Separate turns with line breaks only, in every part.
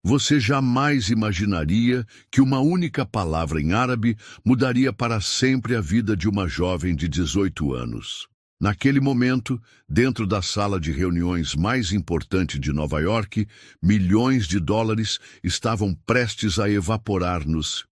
Você jamais imaginaria que uma única palavra em árabe mudaria para sempre a vida de uma jovem de 18 anos. Naquele momento, dentro da sala de reuniões mais importante de Nova York, milhões de dólares estavam prestes a evaporar nos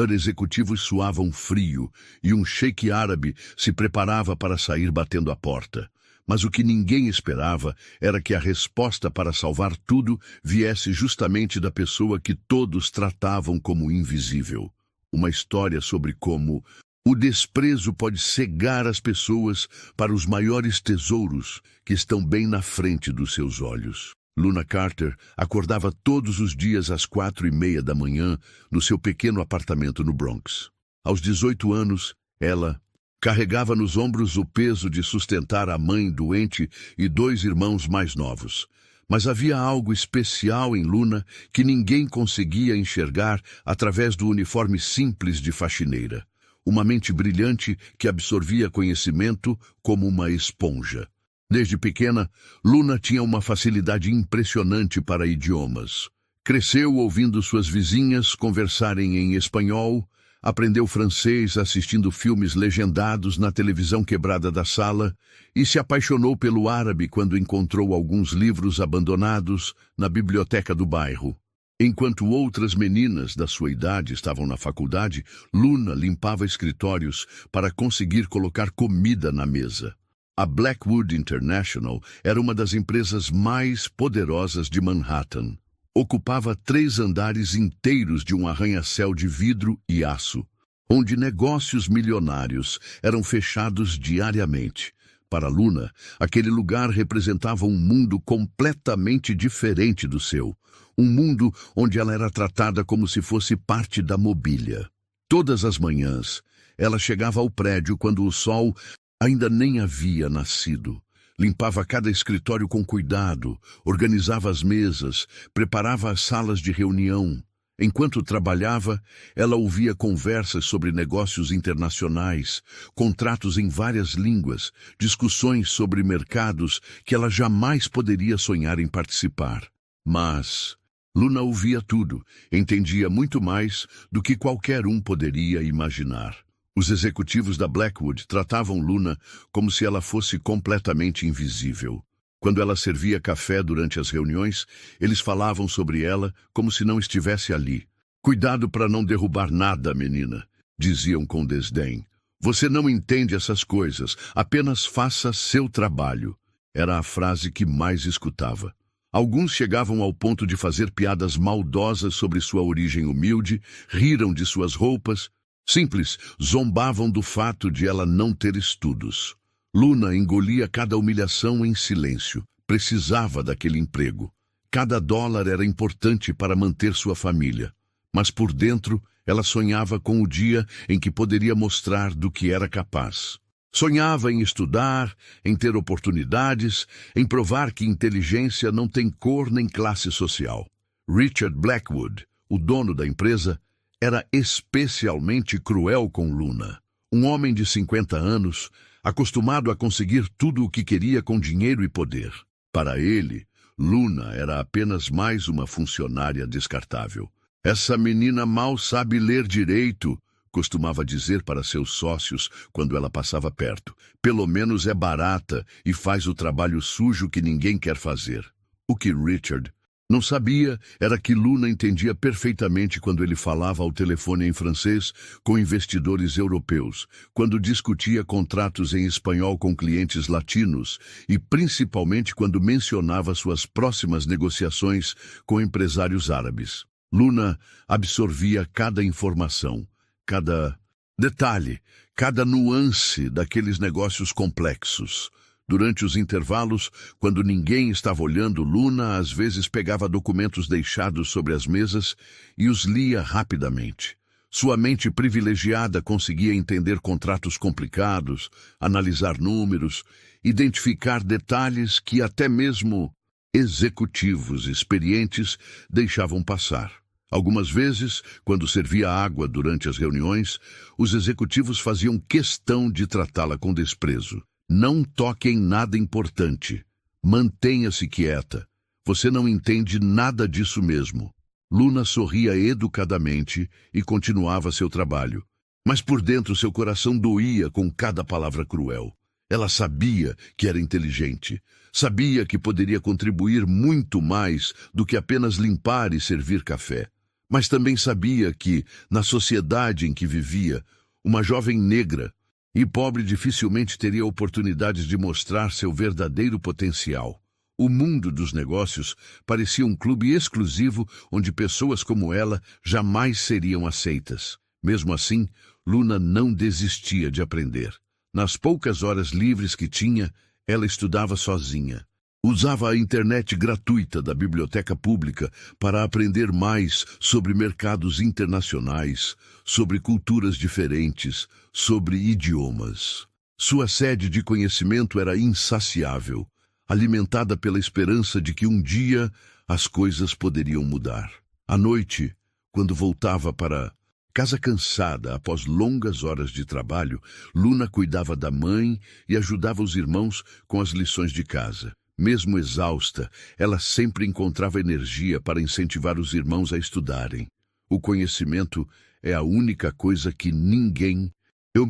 executivos suavam frio e um sheik árabe se preparava para sair batendo a porta. Mas o que ninguém esperava era que a resposta para salvar tudo viesse justamente da pessoa que todos tratavam como invisível. Uma história sobre como o desprezo pode cegar as pessoas para os maiores tesouros que estão bem na frente dos seus olhos. Luna Carter acordava todos os dias às 4:30 da manhã no seu pequeno apartamento no Bronx. Aos 18 anos, ela carregava nos ombros o peso de sustentar a mãe doente e 2 irmãos mais novos. Mas havia algo especial em Luna que ninguém conseguia enxergar através do uniforme simples de faxineira. Uma mente brilhante que absorvia conhecimento como uma esponja. Desde pequena, Luna tinha uma facilidade impressionante para idiomas. Cresceu ouvindo suas vizinhas conversarem em espanhol, aprendeu francês assistindo filmes legendados na televisão quebrada da sala e se apaixonou pelo árabe quando encontrou alguns livros abandonados na biblioteca do bairro. Enquanto outras meninas da sua idade estavam na faculdade, Luna limpava escritórios para conseguir colocar comida na mesa. A Blackwood International era uma das empresas mais poderosas de Manhattan. Ocupava 3 andares inteiros de um arranha-céu de vidro e aço, onde negócios milionários eram fechados diariamente. Para Luna, aquele lugar representava um mundo completamente diferente do seu. Um mundo onde ela era tratada como se fosse parte da mobília. Todas as manhãs, ela chegava ao prédio quando o sol ainda nem havia nascido. Limpava cada escritório com cuidado, organizava as mesas, preparava as salas de reunião. Enquanto trabalhava, ela ouvia conversas sobre negócios internacionais, contratos em várias línguas, discussões sobre mercados que ela jamais poderia sonhar em participar. Mas Luna ouvia tudo, entendia muito mais do que qualquer um poderia imaginar. Os executivos da Blackwood tratavam Luna como se ela fosse completamente invisível. Quando ela servia café durante as reuniões, eles falavam sobre ela como se não estivesse ali. "Cuidado para não derrubar nada, menina", diziam com desdém. "Você não entende essas coisas, apenas faça seu trabalho." Era a frase que mais escutava. Alguns chegavam ao ponto de fazer piadas maldosas sobre sua origem humilde, riram de suas roupas. Simples, zombavam do fato de ela não ter estudos. Luna engolia cada humilhação em silêncio. Precisava daquele emprego. Cada dólar era importante para manter sua família. Mas por dentro, ela sonhava com o dia em que poderia mostrar do que era capaz. Sonhava em estudar, em ter oportunidades, em provar que inteligência não tem cor nem classe social. Richard Blackwood, o dono da empresa, era especialmente cruel com Luna. Um homem de 50 anos, acostumado a conseguir tudo o que queria com dinheiro e poder. Para ele, Luna era apenas mais uma funcionária descartável. "Essa menina mal sabe ler direito", costumava dizer para seus sócios quando ela passava perto. "Pelo menos é barata e faz o trabalho sujo que ninguém quer fazer." O que Richard não sabia era que Luna entendia perfeitamente quando ele falava ao telefone em francês com investidores europeus, quando discutia contratos em espanhol com clientes latinos e principalmente quando mencionava suas próximas negociações com empresários árabes. Luna absorvia cada informação, cada detalhe, cada nuance daqueles negócios complexos. Durante os intervalos, quando ninguém estava olhando, Luna às vezes pegava documentos deixados sobre as mesas e os lia rapidamente. Sua mente privilegiada conseguia entender contratos complicados, analisar números, identificar detalhes que até mesmo executivos experientes deixavam passar. Algumas vezes, quando servia água durante as reuniões, os executivos faziam questão de tratá-la com desprezo. "Não toque em nada importante. Mantenha-se quieta. Você não entende nada disso mesmo." Luna sorria educadamente e continuava seu trabalho. Mas por dentro seu coração doía com cada palavra cruel. Ela sabia que era inteligente, sabia que poderia contribuir muito mais do que apenas limpar e servir café. Mas também sabia que, na sociedade em que vivia, uma jovem negra e pobre dificilmente teria oportunidades de mostrar seu verdadeiro potencial. O mundo dos negócios parecia um clube exclusivo onde pessoas como ela jamais seriam aceitas. Mesmo assim, Luna não desistia de aprender. Nas poucas horas livres que tinha, ela estudava sozinha. Usava a internet gratuita da biblioteca pública para aprender mais sobre mercados internacionais, sobre culturas diferentes, sobre idiomas. Sua sede de conhecimento era insaciável, alimentada pela esperança de que um dia as coisas poderiam mudar. À noite, quando voltava para casa cansada após longas horas de trabalho, Luna cuidava da mãe e ajudava os irmãos com as lições de casa. Mesmo exausta, ela sempre encontrava energia para incentivar os irmãos a estudarem. O conhecimento é a única coisa que ninguém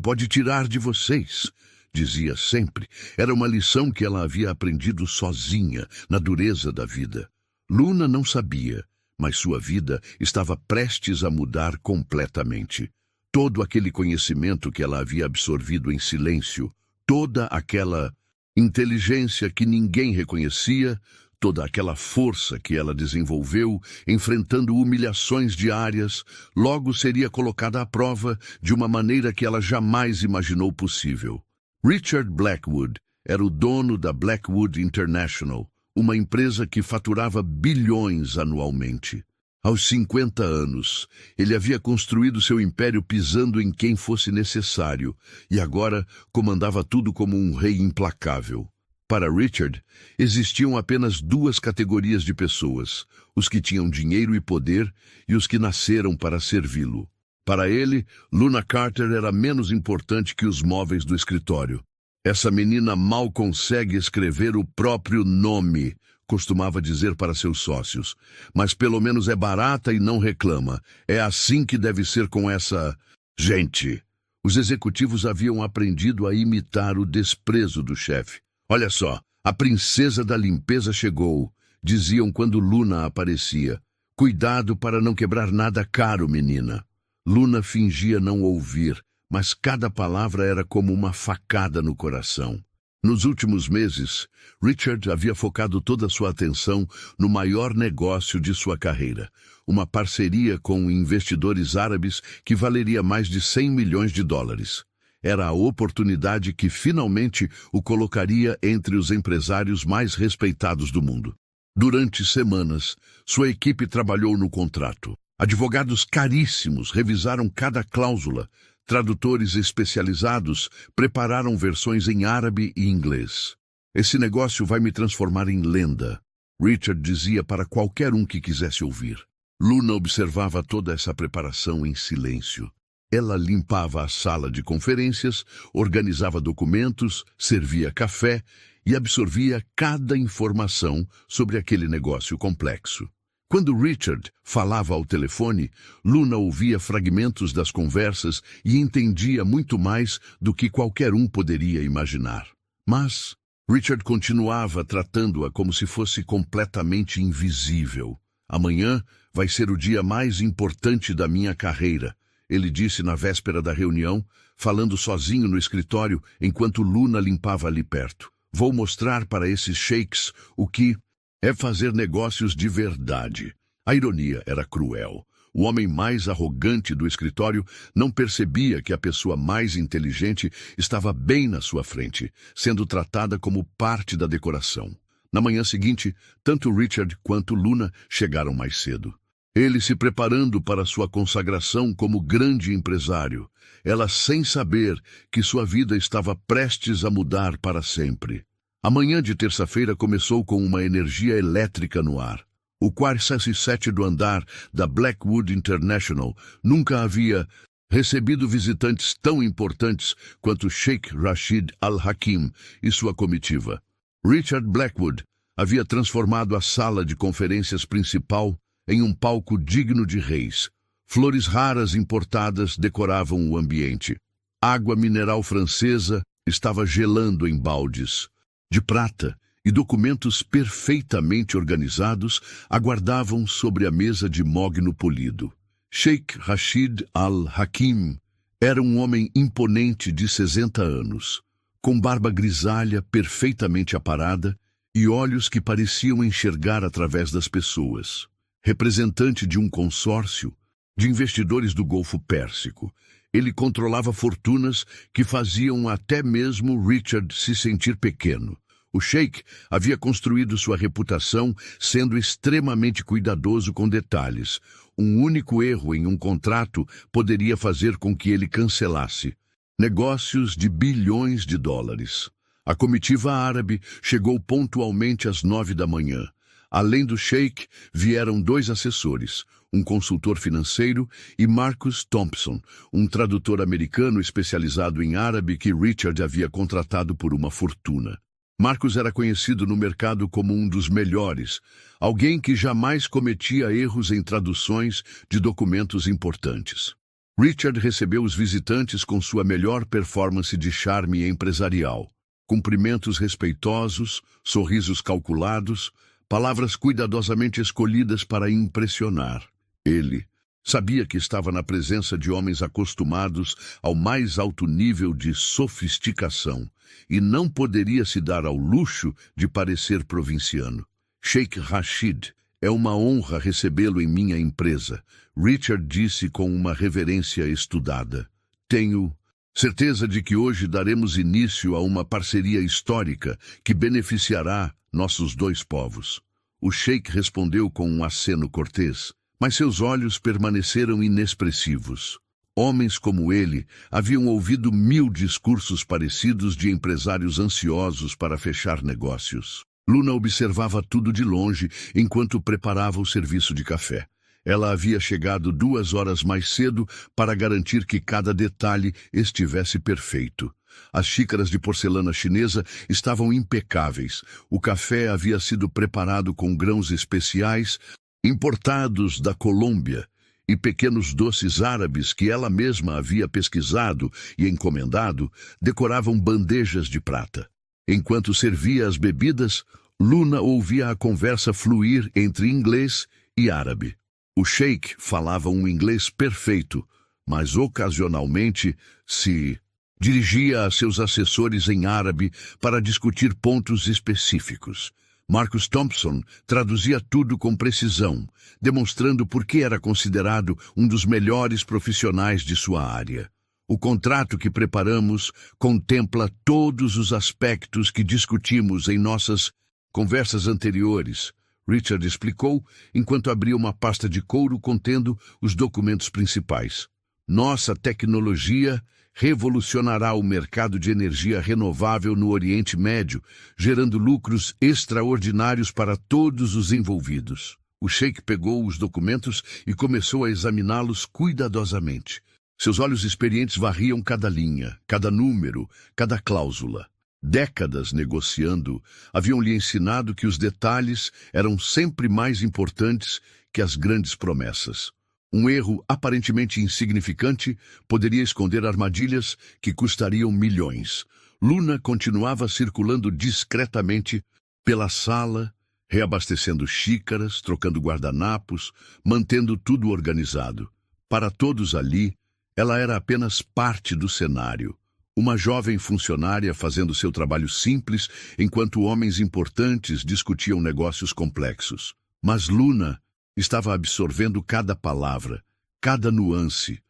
pode tirar de vocês, dizia sempre. Era uma lição que ela havia aprendido sozinha, na dureza da vida. Luna não sabia, mas sua vida estava prestes a mudar completamente. Todo aquele conhecimento que ela havia absorvido em silêncio, toda aquela inteligência que ninguém reconhecia, toda aquela força que ela desenvolveu, enfrentando humilhações diárias, logo seria colocada à prova de uma maneira que ela jamais imaginou possível. Richard Blackwood era o dono da Blackwood International, uma empresa que faturava bilhões anualmente. Aos 50 anos, ele havia construído seu império pisando em quem fosse necessário, e agora comandava tudo como um rei implacável. Para Richard, existiam apenas duas categorias de pessoas: os que tinham dinheiro e poder e os que nasceram para servi-lo. Para ele, Luna Carter era menos importante que os móveis do escritório. Essa menina mal consegue escrever o próprio nome, costumava dizer para seus sócios, mas pelo menos é barata e não reclama. É assim que deve ser com essa gente. Os executivos haviam aprendido a imitar o desprezo do chefe. Olha só, a princesa da limpeza chegou, diziam quando Luna aparecia. Cuidado para não quebrar nada caro, menina. Luna fingia não ouvir, mas cada palavra era como uma facada no coração. Nos últimos meses, Richard havia focado toda a sua atenção no maior negócio de sua carreira, uma parceria com investidores árabes que valeria mais de 100 milhões de dólares. Era a oportunidade que finalmente o colocaria entre os empresários mais respeitados do mundo. Durante semanas, sua equipe trabalhou no contrato. Advogados caríssimos revisaram cada cláusula. Tradutores especializados prepararam versões em árabe e inglês. Esse negócio vai me transformar em lenda, Richard dizia para qualquer um que quisesse ouvir. Luna observava toda essa preparação em silêncio. Ela limpava a sala de conferências, organizava documentos, servia café e absorvia cada informação sobre aquele negócio complexo. Quando Richard falava ao telefone, Luna ouvia fragmentos das conversas e entendia muito mais do que qualquer um poderia imaginar. Mas Richard continuava tratando-a como se fosse completamente invisível. Amanhã vai ser o dia mais importante da minha carreira, ele disse na véspera da reunião, falando sozinho no escritório enquanto Luna limpava ali perto. Vou mostrar para esses sheiks o que é fazer negócios de verdade. A ironia era cruel. O homem mais arrogante do escritório não percebia que a pessoa mais inteligente estava bem na sua frente, sendo tratada como parte da decoração. Na manhã seguinte, tanto Richard quanto Luna chegaram mais cedo. Ele se preparando para sua consagração como grande empresário, ela sem saber que sua vida estava prestes a mudar para sempre. A manhã de terça-feira começou com uma energia elétrica no ar. O 47º do andar da Blackwood International nunca havia recebido visitantes tão importantes quanto Sheikh Rashid Al-Hakim e sua comitiva. Richard Blackwood havia transformado a sala de conferências principal em um palco digno de reis. Flores raras importadas decoravam o ambiente. Água mineral francesa estava gelando em baldes de prata, e documentos perfeitamente organizados aguardavam sobre a mesa de mogno polido. Sheikh Rashid Al-Hakim era um homem imponente de 60 anos, com barba grisalha perfeitamente aparada e olhos que pareciam enxergar através das pessoas. Representante de um consórcio de investidores do Golfo Pérsico, ele controlava fortunas que faziam até mesmo Richard se sentir pequeno. O Sheikh havia construído sua reputação sendo extremamente cuidadoso com detalhes. Um único erro em um contrato poderia fazer com que ele cancelasse negócios de bilhões de dólares. A comitiva árabe chegou pontualmente às 9 da manhã. Além do Sheikh, vieram 2 assessores, um consultor financeiro e Marcus Thompson, um tradutor americano especializado em árabe que Richard havia contratado por uma fortuna. Marcus era conhecido no mercado como um dos melhores, alguém que jamais cometia erros em traduções de documentos importantes. Richard recebeu os visitantes com sua melhor performance de charme empresarial. Cumprimentos respeitosos, sorrisos calculados, palavras cuidadosamente escolhidas para impressionar. Ele sabia que estava na presença de homens acostumados ao mais alto nível de sofisticação e não poderia se dar ao luxo de parecer provinciano. Sheikh Rashid, é uma honra recebê-lo em minha empresa, Richard disse com uma reverência estudada. Tenho certeza de que hoje daremos início a uma parceria histórica que beneficiará nossos 2 povos. O Sheikh respondeu com um aceno cortês, mas seus olhos permaneceram inexpressivos. Homens como ele haviam ouvido 1000 discursos parecidos de empresários ansiosos para fechar negócios. Luna observava tudo de longe enquanto preparava o serviço de café. Ela havia chegado 2 horas mais cedo para garantir que cada detalhe estivesse perfeito. As xícaras de porcelana chinesa estavam impecáveis. O café havia sido preparado com grãos especiais importados da Colômbia e pequenos doces árabes que ela mesma havia pesquisado e encomendado decoravam bandejas de prata. Enquanto servia as bebidas, Luna ouvia a conversa fluir entre inglês e árabe. O Sheikh falava um inglês perfeito, mas ocasionalmente se dirigia a seus assessores em árabe para discutir pontos específicos. Marcus Thompson traduzia tudo com precisão, demonstrando por que era considerado um dos melhores profissionais de sua área. O contrato que preparamos contempla todos os aspectos que discutimos em nossas conversas anteriores, Richard explicou enquanto abria uma pasta de couro contendo os documentos principais. Nossa tecnologia revolucionará o mercado de energia renovável no Oriente Médio, gerando lucros extraordinários para todos os envolvidos. O Sheikh pegou os documentos e começou a examiná-los cuidadosamente. Seus olhos experientes varriam cada linha, cada número, cada cláusula. Décadas negociando haviam lhe ensinado que os detalhes eram sempre mais importantes que as grandes promessas. Um erro aparentemente insignificante poderia esconder armadilhas que custariam milhões. Luna continuava circulando discretamente pela sala, reabastecendo xícaras, trocando guardanapos, mantendo tudo organizado. Para todos ali, ela era apenas parte do cenário. Uma jovem funcionária fazendo seu trabalho simples, enquanto homens importantes discutiam negócios complexos. Mas Luna estava absorvendo cada palavra, cada nuance,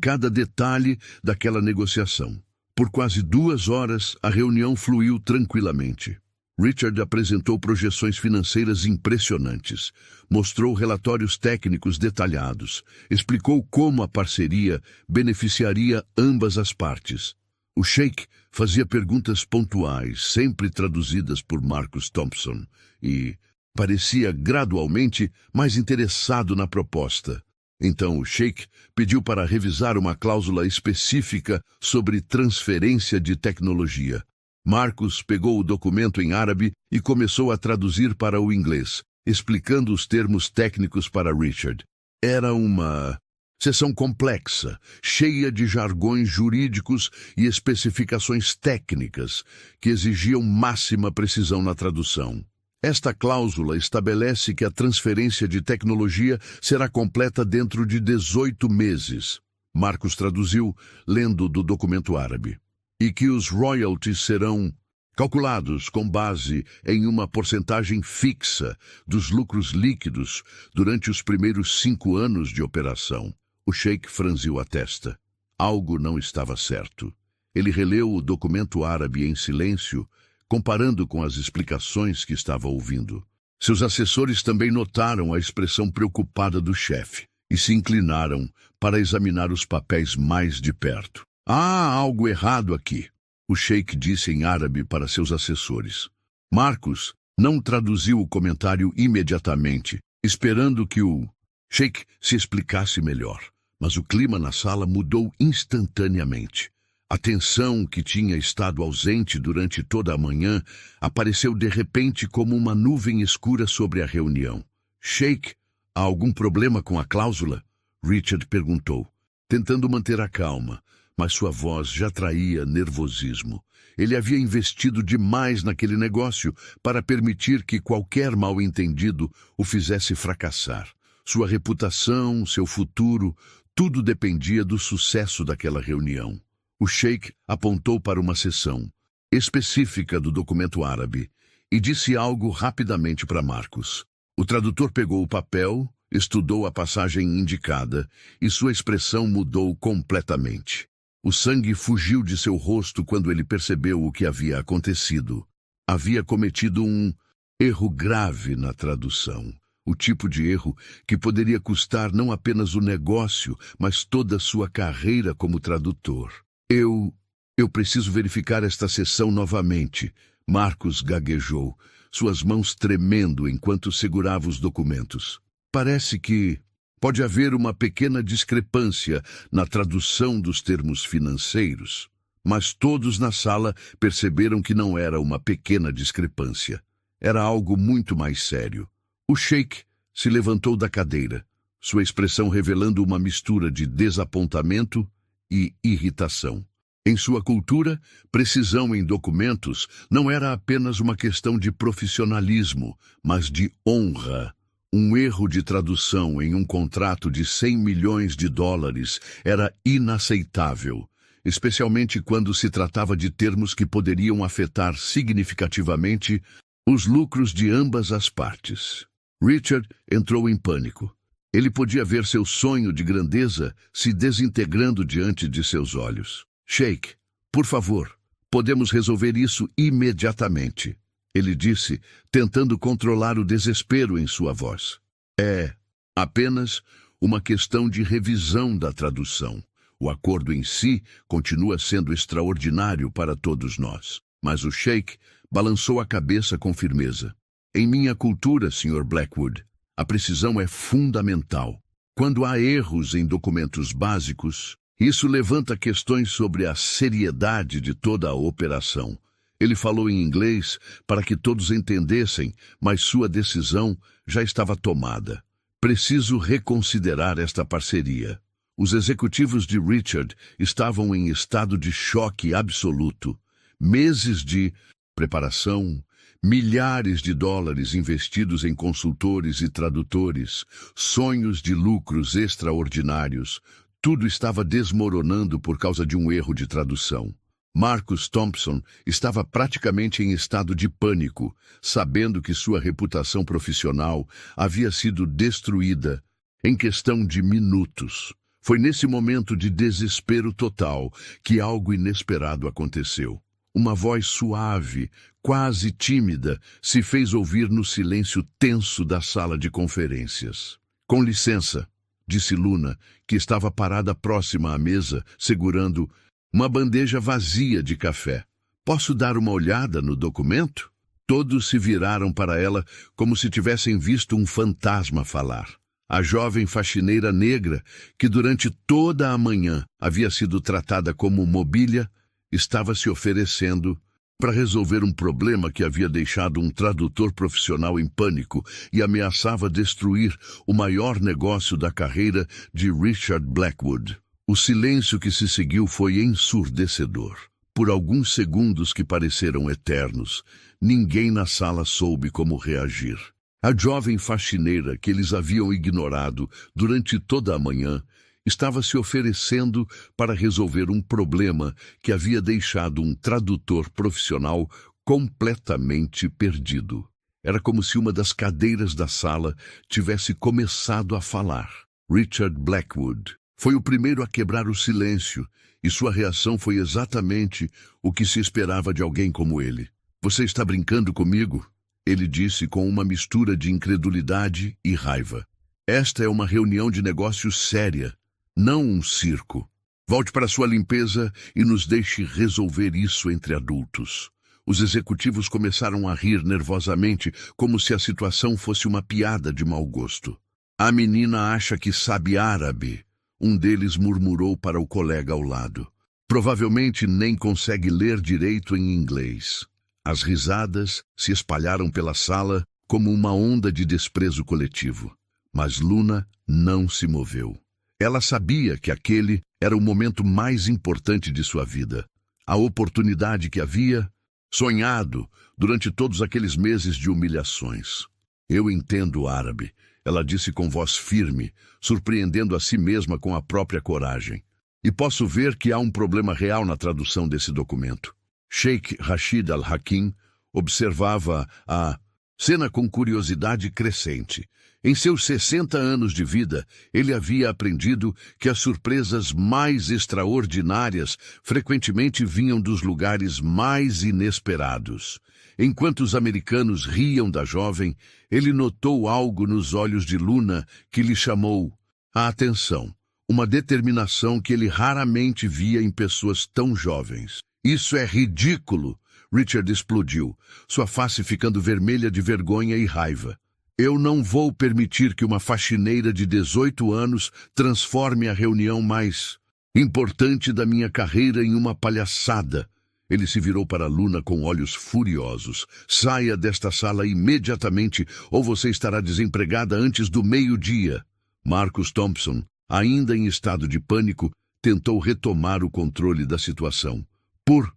cada detalhe daquela negociação. Por quase 2 horas, a reunião fluiu tranquilamente. Richard apresentou projeções financeiras impressionantes, mostrou relatórios técnicos detalhados, explicou como a parceria beneficiaria ambas as partes. O Sheikh fazia perguntas pontuais, sempre traduzidas por Marcus Thompson, e parecia gradualmente mais interessado na proposta. Então o Sheikh pediu para revisar uma cláusula específica sobre transferência de tecnologia. Marcus pegou o documento em árabe e começou a traduzir para o inglês. explicando os termos técnicos para Richard. Era uma sessão complexa, cheia de jargões jurídicos e especificações técnicas que exigiam máxima precisão na tradução. Esta cláusula estabelece que a transferência de tecnologia será completa dentro de 18 meses. Marcos traduziu, lendo do documento árabe. E que os royalties serão calculados com base em uma porcentagem fixa dos lucros líquidos durante os primeiros 5 anos de operação. O sheik franziu a testa. Algo não estava certo. Ele releu o documento árabe em silêncio, comparando com as explicações que estava ouvindo. Seus assessores também notaram a expressão preocupada do chefe e se inclinaram para examinar os papéis mais de perto. Há algo errado aqui, o sheik disse em árabe para seus assessores. Marcos não traduziu o comentário imediatamente, esperando que o sheik se explicasse melhor. Mas o clima na sala mudou instantaneamente. A tensão que tinha estado ausente durante toda a manhã apareceu de repente como uma nuvem escura sobre a reunião. Sheik, há algum problema com a cláusula? Richard perguntou, tentando manter a calma, mas sua voz já traía nervosismo. Ele havia investido demais naquele negócio para permitir que qualquer mal-entendido o fizesse fracassar. Sua reputação, seu futuro, tudo dependia do sucesso daquela reunião. O sheik apontou para uma seção específica do documento árabe e disse algo rapidamente para Marcos. O tradutor pegou o papel, estudou a passagem indicada e sua expressão mudou completamente. O sangue fugiu de seu rosto quando ele percebeu o que havia acontecido. Havia cometido um erro grave na tradução. O tipo de erro que poderia custar não apenas o negócio, mas toda a sua carreira como tradutor. Eu preciso verificar esta sessão novamente, Marcos gaguejou, suas mãos tremendo enquanto segurava os documentos. Parece que pode haver uma pequena discrepância na tradução dos termos financeiros, mas todos na sala perceberam que não era uma pequena discrepância. Era algo muito mais sério. O sheik se levantou da cadeira, sua expressão revelando uma mistura de desapontamento e irritação. Em sua cultura, precisão em documentos não era apenas uma questão de profissionalismo, mas de honra. Um erro de tradução em um contrato de 100 milhões de dólares era inaceitável, especialmente quando se tratava de termos que poderiam afetar significativamente os lucros de ambas as partes. Richard entrou em pânico. Ele podia ver seu sonho de grandeza se desintegrando diante de seus olhos. Sheik, por favor, podemos resolver isso imediatamente, ele disse, tentando controlar o desespero em sua voz. É apenas uma questão de revisão da tradução. O acordo em si continua sendo extraordinário para todos nós. Mas o sheik balançou a cabeça com firmeza. Em minha cultura, Sr. Blackwood, a precisão é fundamental. Quando há erros em documentos básicos, isso levanta questões sobre a seriedade de toda a operação. Ele falou em inglês para que todos entendessem, mas sua decisão já estava tomada. Preciso reconsiderar esta parceria. Os executivos de Richard estavam em estado de choque absoluto. Meses de preparação, milhares de dólares investidos em consultores e tradutores, sonhos de lucros extraordinários, tudo estava desmoronando por causa de um erro de tradução. Marcus Thompson estava praticamente em estado de pânico, sabendo que sua reputação profissional havia sido destruída em questão de minutos. Foi nesse momento de desespero total que algo inesperado aconteceu. Uma voz suave, quase tímida, se fez ouvir no silêncio tenso da sala de conferências. Com licença, disse Luna, que estava parada próxima à mesa, segurando uma bandeja vazia de café. Posso dar uma olhada no documento? Todos se viraram para ela como se tivessem visto um fantasma falar. A jovem faxineira negra, que durante toda a manhã havia sido tratada como mobília, estava se oferecendo para resolver um problema que havia deixado um tradutor profissional em pânico e ameaçava destruir o maior negócio da carreira de Richard Blackwood. O silêncio que se seguiu foi ensurdecedor. Por alguns segundos que pareceram eternos, ninguém na sala soube como reagir. A jovem faxineira que eles haviam ignorado durante toda a manhã estava se oferecendo para resolver um problema que havia deixado um tradutor profissional completamente perdido. Era como se uma das cadeiras da sala tivesse começado a falar. Richard Blackwood foi o primeiro a quebrar o silêncio, e sua reação foi exatamente o que se esperava de alguém como ele. "Você está brincando comigo?" ele disse com uma mistura de incredulidade e raiva. "Esta é uma reunião de negócios séria, não um circo. Volte para sua limpeza e nos deixe resolver isso entre adultos." Os executivos começaram a rir nervosamente, como se a situação fosse uma piada de mau gosto. "A menina acha que sabe árabe", um deles murmurou para o colega ao lado. "Provavelmente nem consegue ler direito em inglês." As risadas se espalharam pela sala como uma onda de desprezo coletivo. Mas Luna não se moveu. Ela sabia que aquele era o momento mais importante de sua vida. A oportunidade que havia sonhado durante todos aqueles meses de humilhações. "Eu entendo árabe", ela disse com voz firme, surpreendendo a si mesma com a própria coragem. "E posso ver que há um problema real na tradução desse documento." Sheikh Rashid Al-Hakim observava a cena com curiosidade crescente. Em seus 60 anos de vida, ele havia aprendido que as surpresas mais extraordinárias frequentemente vinham dos lugares mais inesperados. Enquanto os americanos riam da jovem, ele notou algo nos olhos de Luna que lhe chamou a atenção. Uma determinação que ele raramente via em pessoas tão jovens. "Isso é ridículo!" Richard explodiu, sua face ficando vermelha de vergonha e raiva. "Eu não vou permitir que uma faxineira de 18 anos transforme a reunião mais importante da minha carreira em uma palhaçada." Ele se virou para Luna com olhos furiosos. "Saia desta sala imediatamente, ou você estará desempregada antes do meio-dia." Marcus Thompson, ainda em estado de pânico, tentou retomar o controle da situação. Por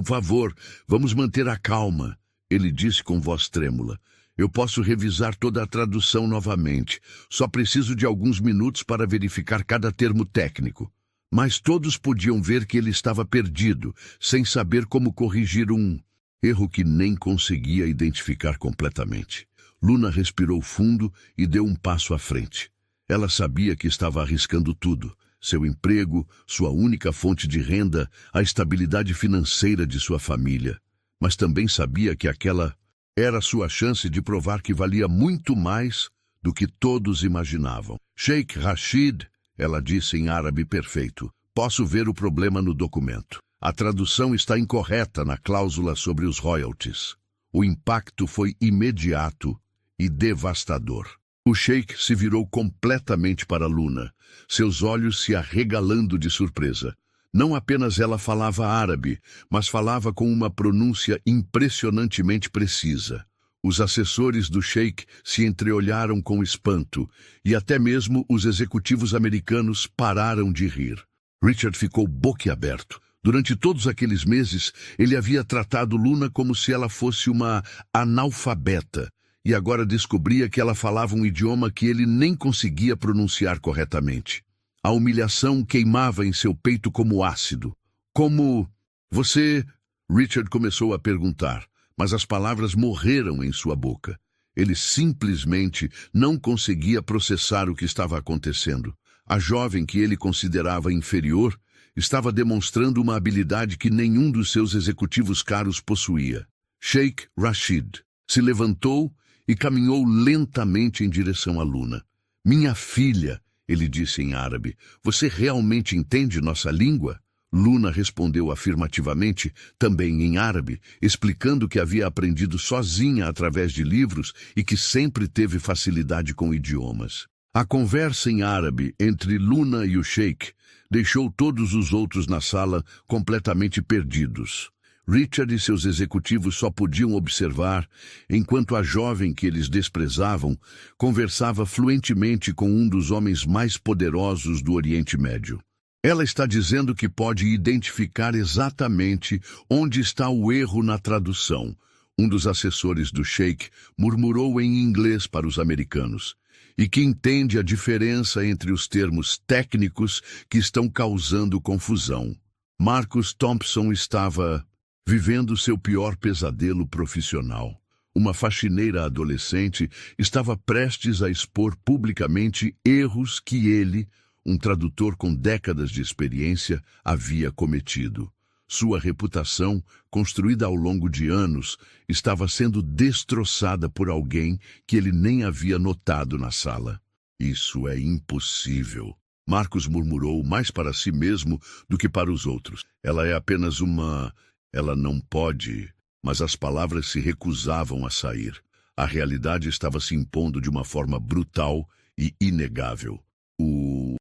favor, vamos manter a calma", ele disse com voz trêmula. "Eu posso revisar toda a tradução novamente. Só preciso de alguns minutos para verificar cada termo técnico." Mas todos podiam ver que ele estava perdido, sem saber como corrigir um erro que nem conseguia identificar completamente. Luna respirou fundo e deu um passo à frente. Ela sabia que estava arriscando tudo. Seu emprego, sua única fonte de renda, a estabilidade financeira de sua família. Mas também sabia que aquela era sua chance de provar que valia muito mais do que todos imaginavam. "Sheikh Rashid", ela disse em árabe perfeito, "posso ver o problema no documento. A tradução está incorreta na cláusula sobre os royalties." O impacto foi imediato e devastador. O sheik se virou completamente para Luna, seus olhos se arregalando de surpresa. Não apenas ela falava árabe, mas falava com uma pronúncia impressionantemente precisa. Os assessores do sheik se entreolharam com espanto, e até mesmo os executivos americanos pararam de rir. Richard ficou boquiaberto. Durante todos aqueles meses, ele havia tratado Luna como se ela fosse uma analfabeta, e agora descobria que ela falava um idioma que ele nem conseguia pronunciar corretamente. A humilhação queimava em seu peito como ácido. "Como você?" Richard começou a perguntar, mas as palavras morreram em sua boca. Ele simplesmente não conseguia processar o que estava acontecendo. A jovem que ele considerava inferior estava demonstrando uma habilidade que nenhum dos seus executivos caros possuía. Sheikh Rashid se levantou e caminhou lentamente em direção a Luna. "Minha filha", ele disse em árabe, "você realmente entende nossa língua?" Luna respondeu afirmativamente, também em árabe, explicando que havia aprendido sozinha através de livros e que sempre teve facilidade com idiomas. A conversa em árabe entre Luna e o sheik deixou todos os outros na sala completamente perdidos. Richard e seus executivos só podiam observar, enquanto a jovem que eles desprezavam conversava fluentemente com um dos homens mais poderosos do Oriente Médio. Ela está dizendo que pode identificar exatamente onde está o erro na tradução. Um dos assessores do Sheikh murmurou em inglês para os americanos, e que entende a diferença entre os termos técnicos que estão causando confusão. Marcus Thompson estava vivendo seu pior pesadelo profissional. Uma faxineira adolescente estava prestes a expor publicamente erros que ele, um tradutor com décadas de experiência, havia cometido. Sua reputação, construída ao longo de anos, estava sendo destroçada por alguém que ele nem havia notado na sala. Isso é impossível. Marcus murmurou mais para si mesmo do que para os outros. Ela é apenas uma... Ela não pode, mas as palavras se recusavam a sair. A realidade estava se impondo de uma forma brutal e inegável. O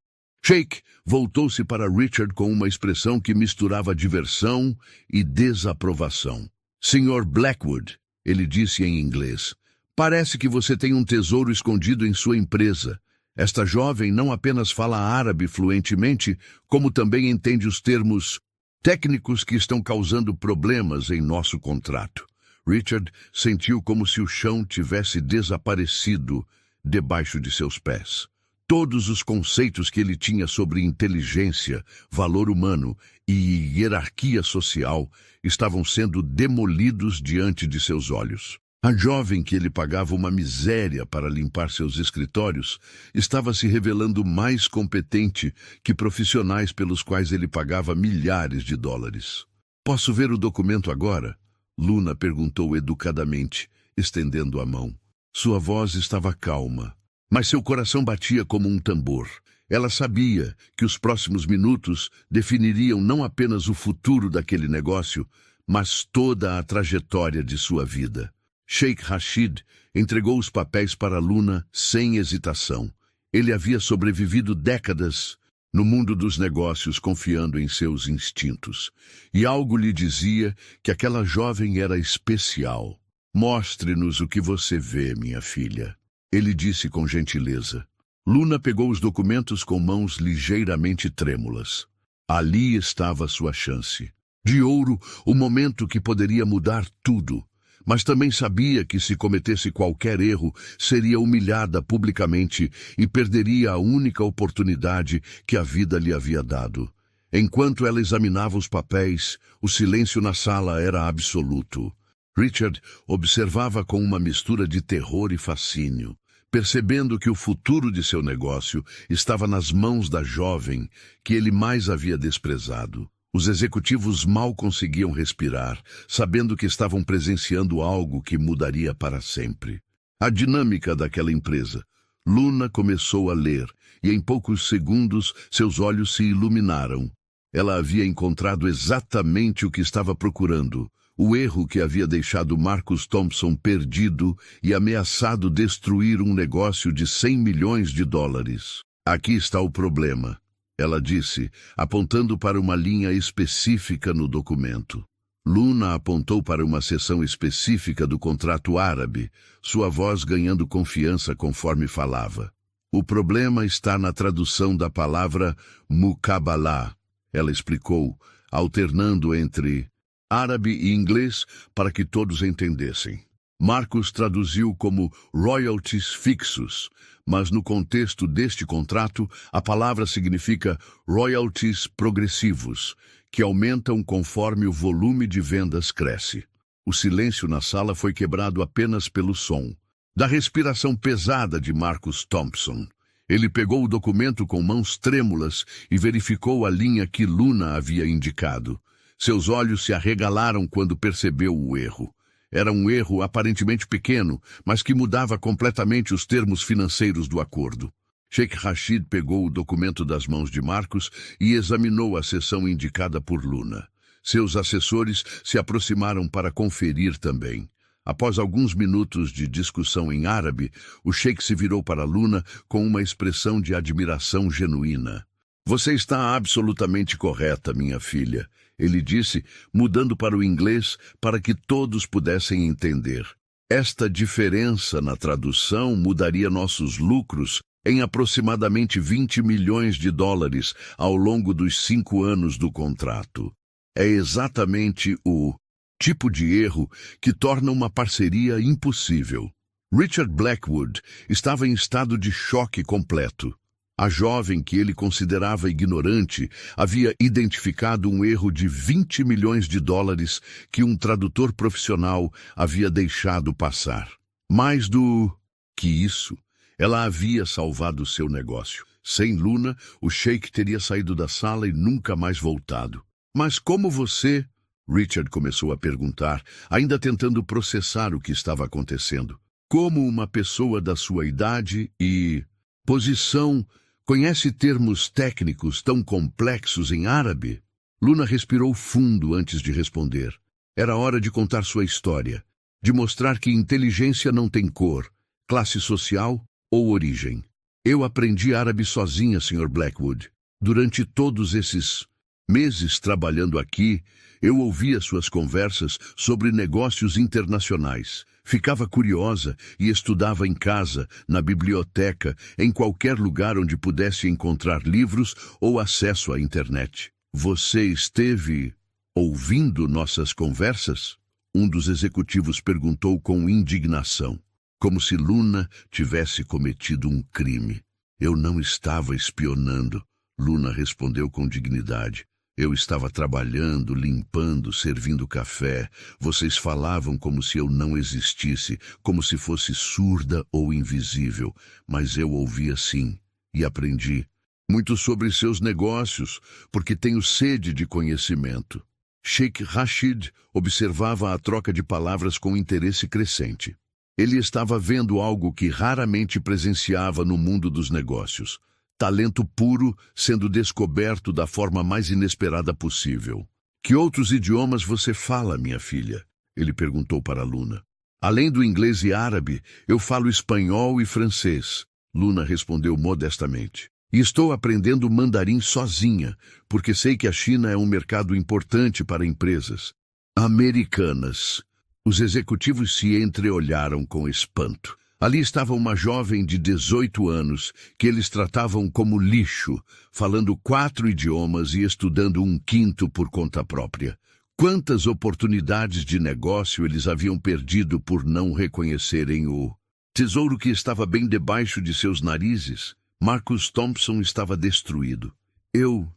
Sheikh voltou-se para Richard com uma expressão que misturava diversão e desaprovação. Sr. Blackwood, ele disse em inglês, parece que você tem um tesouro escondido em sua empresa. Esta jovem não apenas fala árabe fluentemente, como também entende os termos técnicos que estão causando problemas em nosso contrato. Richard sentiu como se o chão tivesse desaparecido debaixo de seus pés. Todos os conceitos que ele tinha sobre inteligência, valor humano e hierarquia social estavam sendo demolidos diante de seus olhos. A jovem que ele pagava uma miséria para limpar seus escritórios estava se revelando mais competente que profissionais pelos quais ele pagava milhares de dólares. Posso ver o documento agora? Luna perguntou educadamente, estendendo a mão. Sua voz estava calma, mas seu coração batia como um tambor. Ela sabia que os próximos minutos definiriam não apenas o futuro daquele negócio, mas toda a trajetória de sua vida. Sheikh Rashid entregou os papéis para Luna sem hesitação. Ele havia sobrevivido décadas no mundo dos negócios confiando em seus instintos. E algo lhe dizia que aquela jovem era especial. Mostre-nos o que você vê, minha filha. Ele disse com gentileza. Luna pegou os documentos com mãos ligeiramente trêmulas. Ali estava sua chance. De ouro, o momento que poderia mudar tudo. Mas também sabia que se cometesse qualquer erro, seria humilhada publicamente e perderia a única oportunidade que a vida lhe havia dado. Enquanto ela examinava os papéis, o silêncio na sala era absoluto. Richard observava com uma mistura de terror e fascínio, percebendo que o futuro de seu negócio estava nas mãos da jovem que ele mais havia desprezado. Os executivos mal conseguiam respirar, sabendo que estavam presenciando algo que mudaria para sempre. A dinâmica daquela empresa. Luna começou a ler, e em poucos segundos seus olhos se iluminaram. Ela havia encontrado exatamente o que estava procurando. O erro que havia deixado Marcus Thompson perdido e ameaçado destruir um negócio de 100 milhões de dólares. Aqui está o problema. Ela disse, apontando para uma linha específica no documento. Luna apontou para uma seção específica do contrato árabe, sua voz ganhando confiança conforme falava. O problema está na tradução da palavra muqabalá, ela explicou, alternando entre árabe e inglês para que todos entendessem. Marcus traduziu como royalties fixos, mas no contexto deste contrato, a palavra significa royalties progressivos, que aumentam conforme o volume de vendas cresce. O silêncio na sala foi quebrado apenas pelo som da respiração pesada de Marcus Thompson. Ele pegou o documento com mãos trêmulas e verificou a linha que Luna havia indicado. Seus olhos se arregalaram quando percebeu o erro. Era um erro aparentemente pequeno, mas que mudava completamente os termos financeiros do acordo. Sheikh Rashid pegou o documento das mãos de Marcus e examinou a seção indicada por Luna. Seus assessores se aproximaram para conferir também. Após alguns minutos de discussão em árabe, o Sheikh se virou para Luna com uma expressão de admiração genuína. Você está absolutamente correta, minha filha, ele disse, mudando para o inglês para que todos pudessem entender. Esta diferença na tradução mudaria nossos lucros em aproximadamente 20 milhões de dólares ao longo dos 5 anos do contrato. É exatamente o tipo de erro que torna uma parceria impossível. Richard Blackwood estava em estado de choque completo. A jovem que ele considerava ignorante havia identificado um erro de 20 milhões de dólares que um tradutor profissional havia deixado passar. Mais do que isso, ela havia salvado seu negócio. Sem Luna, o Sheik teria saído da sala e nunca mais voltado. Mas como você... Richard começou a perguntar, ainda tentando processar o que estava acontecendo. Como uma pessoa da sua idade e posição conhece termos técnicos tão complexos em árabe? Luna respirou fundo antes de responder. Era hora de contar sua história, de mostrar que inteligência não tem cor, classe social ou origem. Eu aprendi árabe sozinha, Sr. Blackwood. Durante todos esses meses trabalhando aqui, eu ouvia suas conversas sobre negócios internacionais. Ficava curiosa e estudava em casa, na biblioteca, em qualquer lugar onde pudesse encontrar livros ou acesso à internet. Você esteve ouvindo nossas conversas? Um dos executivos perguntou com indignação, como se Luna tivesse cometido um crime. Eu não estava espionando, Luna respondeu com dignidade. Eu estava trabalhando, limpando, servindo café. Vocês falavam como se eu não existisse, como se fosse surda ou invisível. Mas eu ouvia sim, e aprendi muito sobre seus negócios, porque tenho sede de conhecimento. Sheikh Rashid observava a troca de palavras com interesse crescente. Ele estava vendo algo que raramente presenciava no mundo dos negócios. Talento puro sendo descoberto da forma mais inesperada possível. Que outros idiomas você fala, minha filha? Ele perguntou para Luna. Além do inglês e árabe, eu falo espanhol e francês, Luna respondeu modestamente. E estou aprendendo mandarim sozinha, porque sei que a China é um mercado importante para empresas americanas. Os executivos se entreolharam com espanto. Ali estava uma jovem de 18 anos, que eles tratavam como lixo, falando 4 idiomas e estudando um 5º por conta própria. Quantas oportunidades de negócio eles haviam perdido por não reconhecerem o tesouro que estava bem debaixo de seus narizes? Marcus Thompson estava destruído. Eu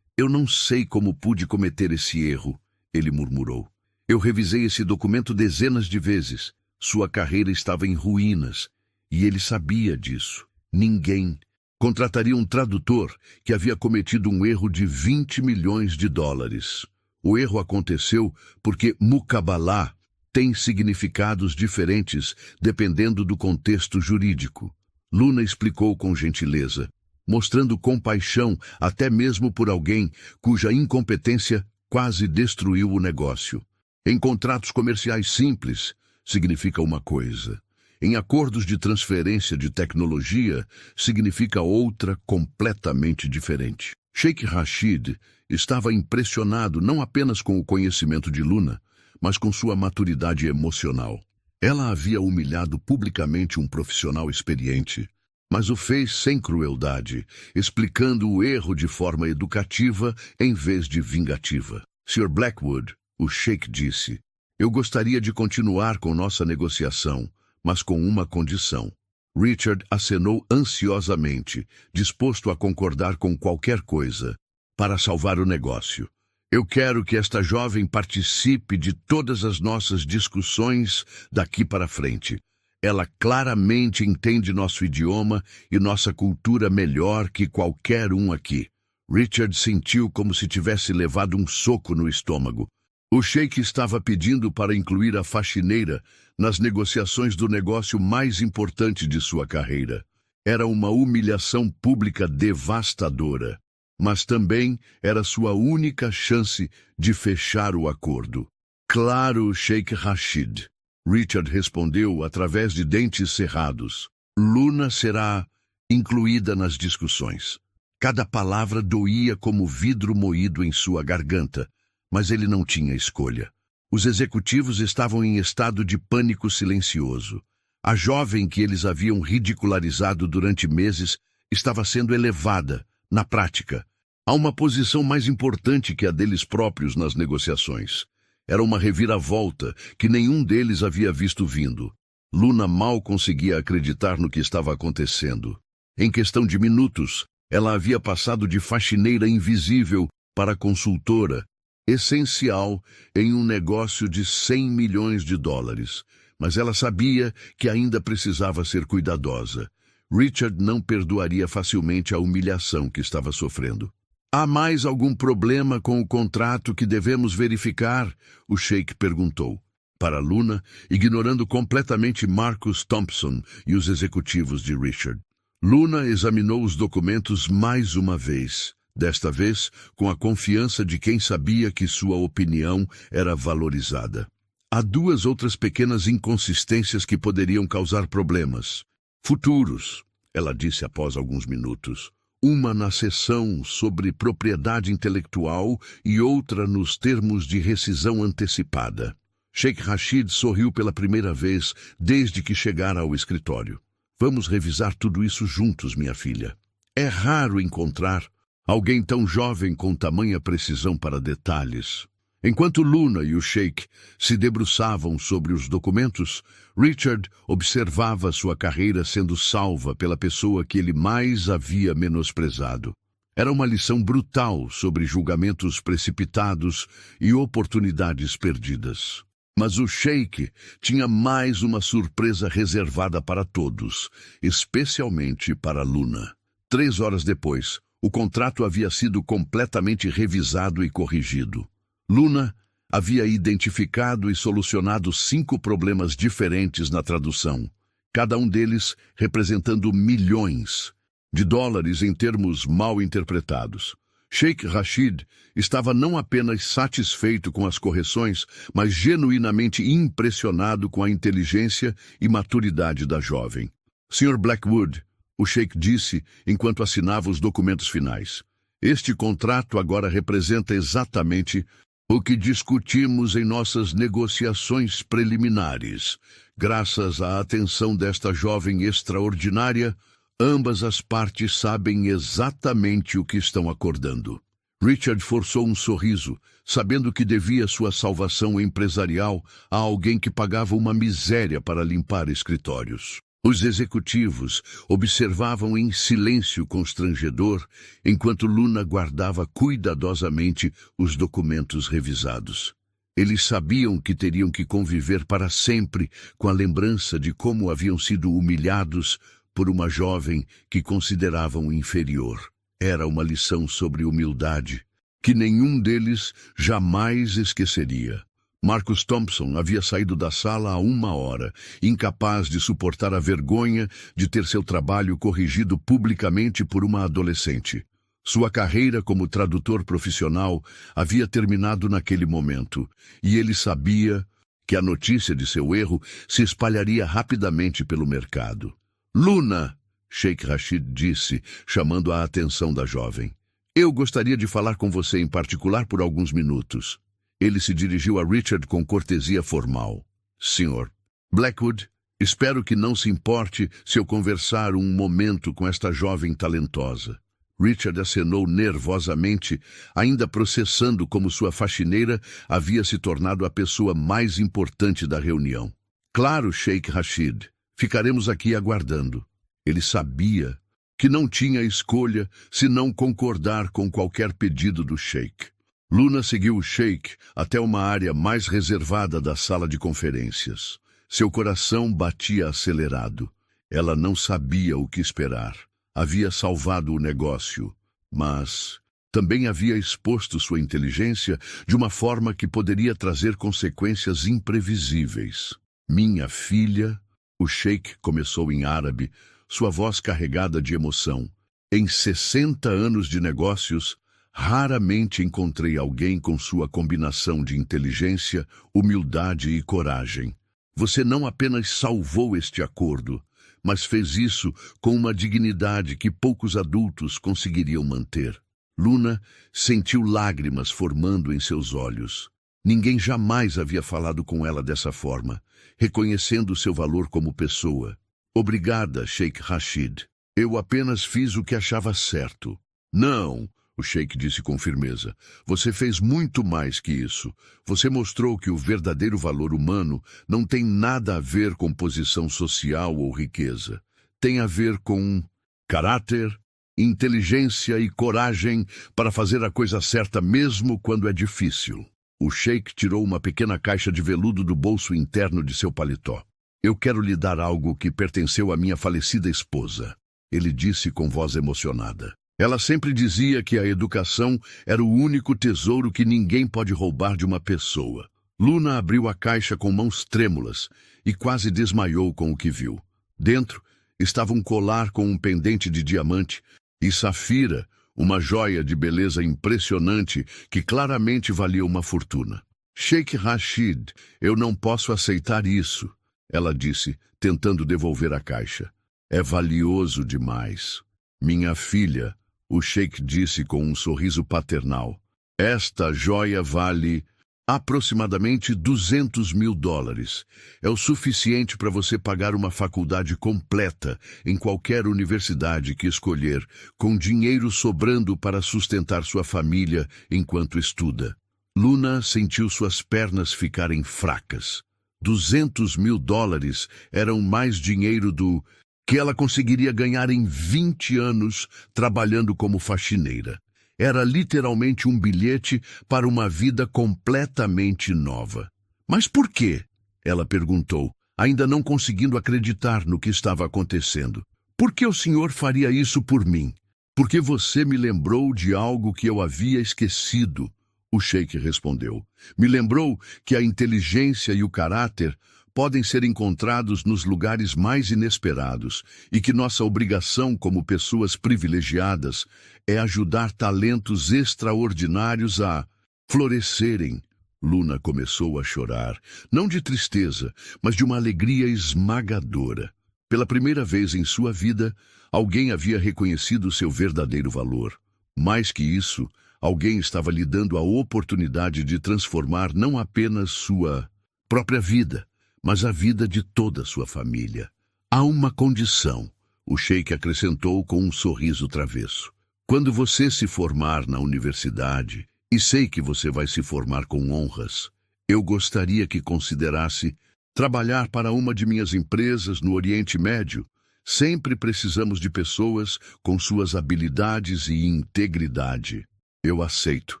não sei como pude cometer esse erro, ele murmurou. Eu revisei esse documento dezenas de vezes. Sua carreira estava em ruínas, e ele sabia disso. Ninguém contrataria um tradutor que havia cometido um erro de 20 milhões de dólares. O erro aconteceu porque mukabalá tem significados diferentes dependendo do contexto jurídico. Luna explicou com gentileza, mostrando compaixão até mesmo por alguém cuja incompetência quase destruiu o negócio. Em contratos comerciais simples, significa uma coisa. Em acordos de transferência de tecnologia, significa outra completamente diferente. Sheikh Rashid estava impressionado não apenas com o conhecimento de Luna, mas com sua maturidade emocional. Ela havia humilhado publicamente um profissional experiente, mas o fez sem crueldade, explicando o erro de forma educativa em vez de vingativa. Sr. Blackwood, o Sheikh disse, eu gostaria de continuar com nossa negociação, mas com uma condição. Richard acenou ansiosamente, disposto a concordar com qualquer coisa, para salvar o negócio. Eu quero que esta jovem participe de todas as nossas discussões daqui para frente. Ela claramente entende nosso idioma e nossa cultura melhor que qualquer um aqui. Richard sentiu como se tivesse levado um soco no estômago. O Sheik estava pedindo para incluir a faxineira nas negociações do negócio mais importante de sua carreira. Era uma humilhação pública devastadora, mas também era sua única chance de fechar o acordo. Claro, Sheikh Rashid, Richard respondeu através de dentes cerrados. Luna será incluída nas discussões. Cada palavra doía como vidro moído em sua garganta, mas ele não tinha escolha. Os executivos estavam em estado de pânico silencioso. A jovem que eles haviam ridicularizado durante meses estava sendo elevada, na prática, a uma posição mais importante que a deles próprios nas negociações. Era uma reviravolta que nenhum deles havia visto vindo. Luna mal conseguia acreditar no que estava acontecendo. Em questão de minutos, ela havia passado de faxineira invisível para consultora, essencial em um negócio de 100 milhões de dólares. Mas ela sabia que ainda precisava ser cuidadosa. Richard não perdoaria facilmente a humilhação que estava sofrendo. Há mais algum problema com o contrato que devemos verificar? O Sheik perguntou. Para Luna, ignorando completamente Marcus Thompson e os executivos de Richard. Luna examinou os documentos mais uma vez, desta vez com a confiança de quem sabia que sua opinião era valorizada. Há duas outras pequenas inconsistências que poderiam causar problemas. Futuros, ela disse após alguns minutos. Uma na seção sobre propriedade intelectual e outra nos termos de rescisão antecipada. Sheikh Rashid sorriu pela primeira vez desde que chegara ao escritório. Vamos revisar tudo isso juntos, minha filha. É raro encontrar alguém tão jovem com tamanha precisão para detalhes. Enquanto Luna e o Sheik se debruçavam sobre os documentos, Richard observava sua carreira sendo salva pela pessoa que ele mais havia menosprezado. Era uma lição brutal sobre julgamentos precipitados e oportunidades perdidas. Mas o Sheik tinha mais uma surpresa reservada para todos, especialmente para Luna. 3 horas depois, o contrato havia sido completamente revisado e corrigido. Luna havia identificado e solucionado 5 problemas diferentes na tradução, cada um deles representando milhões de dólares em termos mal interpretados. Sheikh Rashid estava não apenas satisfeito com as correções, mas genuinamente impressionado com a inteligência e maturidade da jovem. Sr. Blackwood, o Sheikh disse enquanto assinava os documentos finais, este contrato agora representa exatamente o que discutimos em nossas negociações preliminares. Graças à atenção desta jovem extraordinária, ambas as partes sabem exatamente o que estão acordando. Richard forçou um sorriso, sabendo que devia sua salvação empresarial a alguém que pagava uma miséria para limpar escritórios. Os executivos observavam em silêncio constrangedor, enquanto Luna guardava cuidadosamente os documentos revisados. Eles sabiam que teriam que conviver para sempre com a lembrança de como haviam sido humilhados por uma jovem que consideravam inferior. Era uma lição sobre humildade, que nenhum deles jamais esqueceria. Marcus Thompson havia saído da sala há 1 hora, incapaz de suportar a vergonha de ter seu trabalho corrigido publicamente por uma adolescente. Sua carreira como tradutor profissional havia terminado naquele momento, e ele sabia que a notícia de seu erro se espalharia rapidamente pelo mercado. Luna, Sheikh Rashid disse, chamando a atenção da jovem. Eu gostaria de falar com você em particular por alguns minutos. Ele se dirigiu a Richard com cortesia formal. Sr. Blackwood, espero que não se importe se eu conversar um momento com esta jovem talentosa. Richard acenou nervosamente, ainda processando como sua faxineira havia se tornado a pessoa mais importante da reunião. Claro, Sheikh Rashid, ficaremos aqui aguardando. Ele sabia que não tinha escolha se não concordar com qualquer pedido do Sheik. Luna seguiu o Sheik até uma área mais reservada da sala de conferências. Seu coração batia acelerado. Ela não sabia o que esperar. Havia salvado o negócio, mas também havia exposto sua inteligência de uma forma que poderia trazer consequências imprevisíveis. Minha filha, o Sheik começou em árabe, sua voz carregada de emoção. Em 60 anos de negócios, raramente encontrei alguém com sua combinação de inteligência, humildade e coragem. Você não apenas salvou este acordo, mas fez isso com uma dignidade que poucos adultos conseguiriam manter. Luna sentiu lágrimas formando em seus olhos. Ninguém jamais havia falado com ela dessa forma, reconhecendo seu valor como pessoa. Obrigada, Sheikh Rashid. Eu apenas fiz o que achava certo. Não, o Sheikh disse com firmeza. Você fez muito mais que isso. Você mostrou que o verdadeiro valor humano não tem nada a ver com posição social ou riqueza. Tem a ver com caráter, inteligência e coragem para fazer a coisa certa mesmo quando é difícil. O Sheikh tirou uma pequena caixa de veludo do bolso interno de seu paletó. Eu quero lhe dar algo que pertenceu à minha falecida esposa, ele disse com voz emocionada. Ela sempre dizia que a educação era o único tesouro que ninguém pode roubar de uma pessoa. Luna abriu a caixa com mãos trêmulas e quase desmaiou com o que viu. Dentro estava um colar com um pendente de diamante e safira, uma joia de beleza impressionante que claramente valia uma fortuna. Sheikh Rashid, eu não posso aceitar isso, ela disse, tentando devolver a caixa. É valioso demais. Minha filha, o Sheikh disse com um sorriso paternal. Esta joia vale aproximadamente $200.000. É o suficiente para você pagar uma faculdade completa em qualquer universidade que escolher, com dinheiro sobrando para sustentar sua família enquanto estuda. Luna sentiu suas pernas ficarem fracas. $200.000 eram mais dinheiro do que ela conseguiria ganhar em 20 anos trabalhando como faxineira. Era literalmente um bilhete para uma vida completamente nova. Mas por quê? Ela perguntou, ainda não conseguindo acreditar no que estava acontecendo. Por que o senhor faria isso por mim? Porque você me lembrou de algo que eu havia esquecido, o Sheikh respondeu. Me lembrou que a inteligência e o caráter podem ser encontrados nos lugares mais inesperados e que nossa obrigação como pessoas privilegiadas é ajudar talentos extraordinários a florescerem. Luna começou a chorar, não de tristeza, mas de uma alegria esmagadora. Pela primeira vez em sua vida, alguém havia reconhecido seu verdadeiro valor. Mais que isso, alguém estava lhe dando a oportunidade de transformar não apenas sua própria vida, mas a vida de toda a sua família. Há uma condição, o Sheikh acrescentou com um sorriso travesso. Quando você se formar na universidade, e sei que você vai se formar com honras, eu gostaria que considerasse trabalhar para uma de minhas empresas no Oriente Médio. Sempre precisamos de pessoas com suas habilidades e integridade. Eu aceito,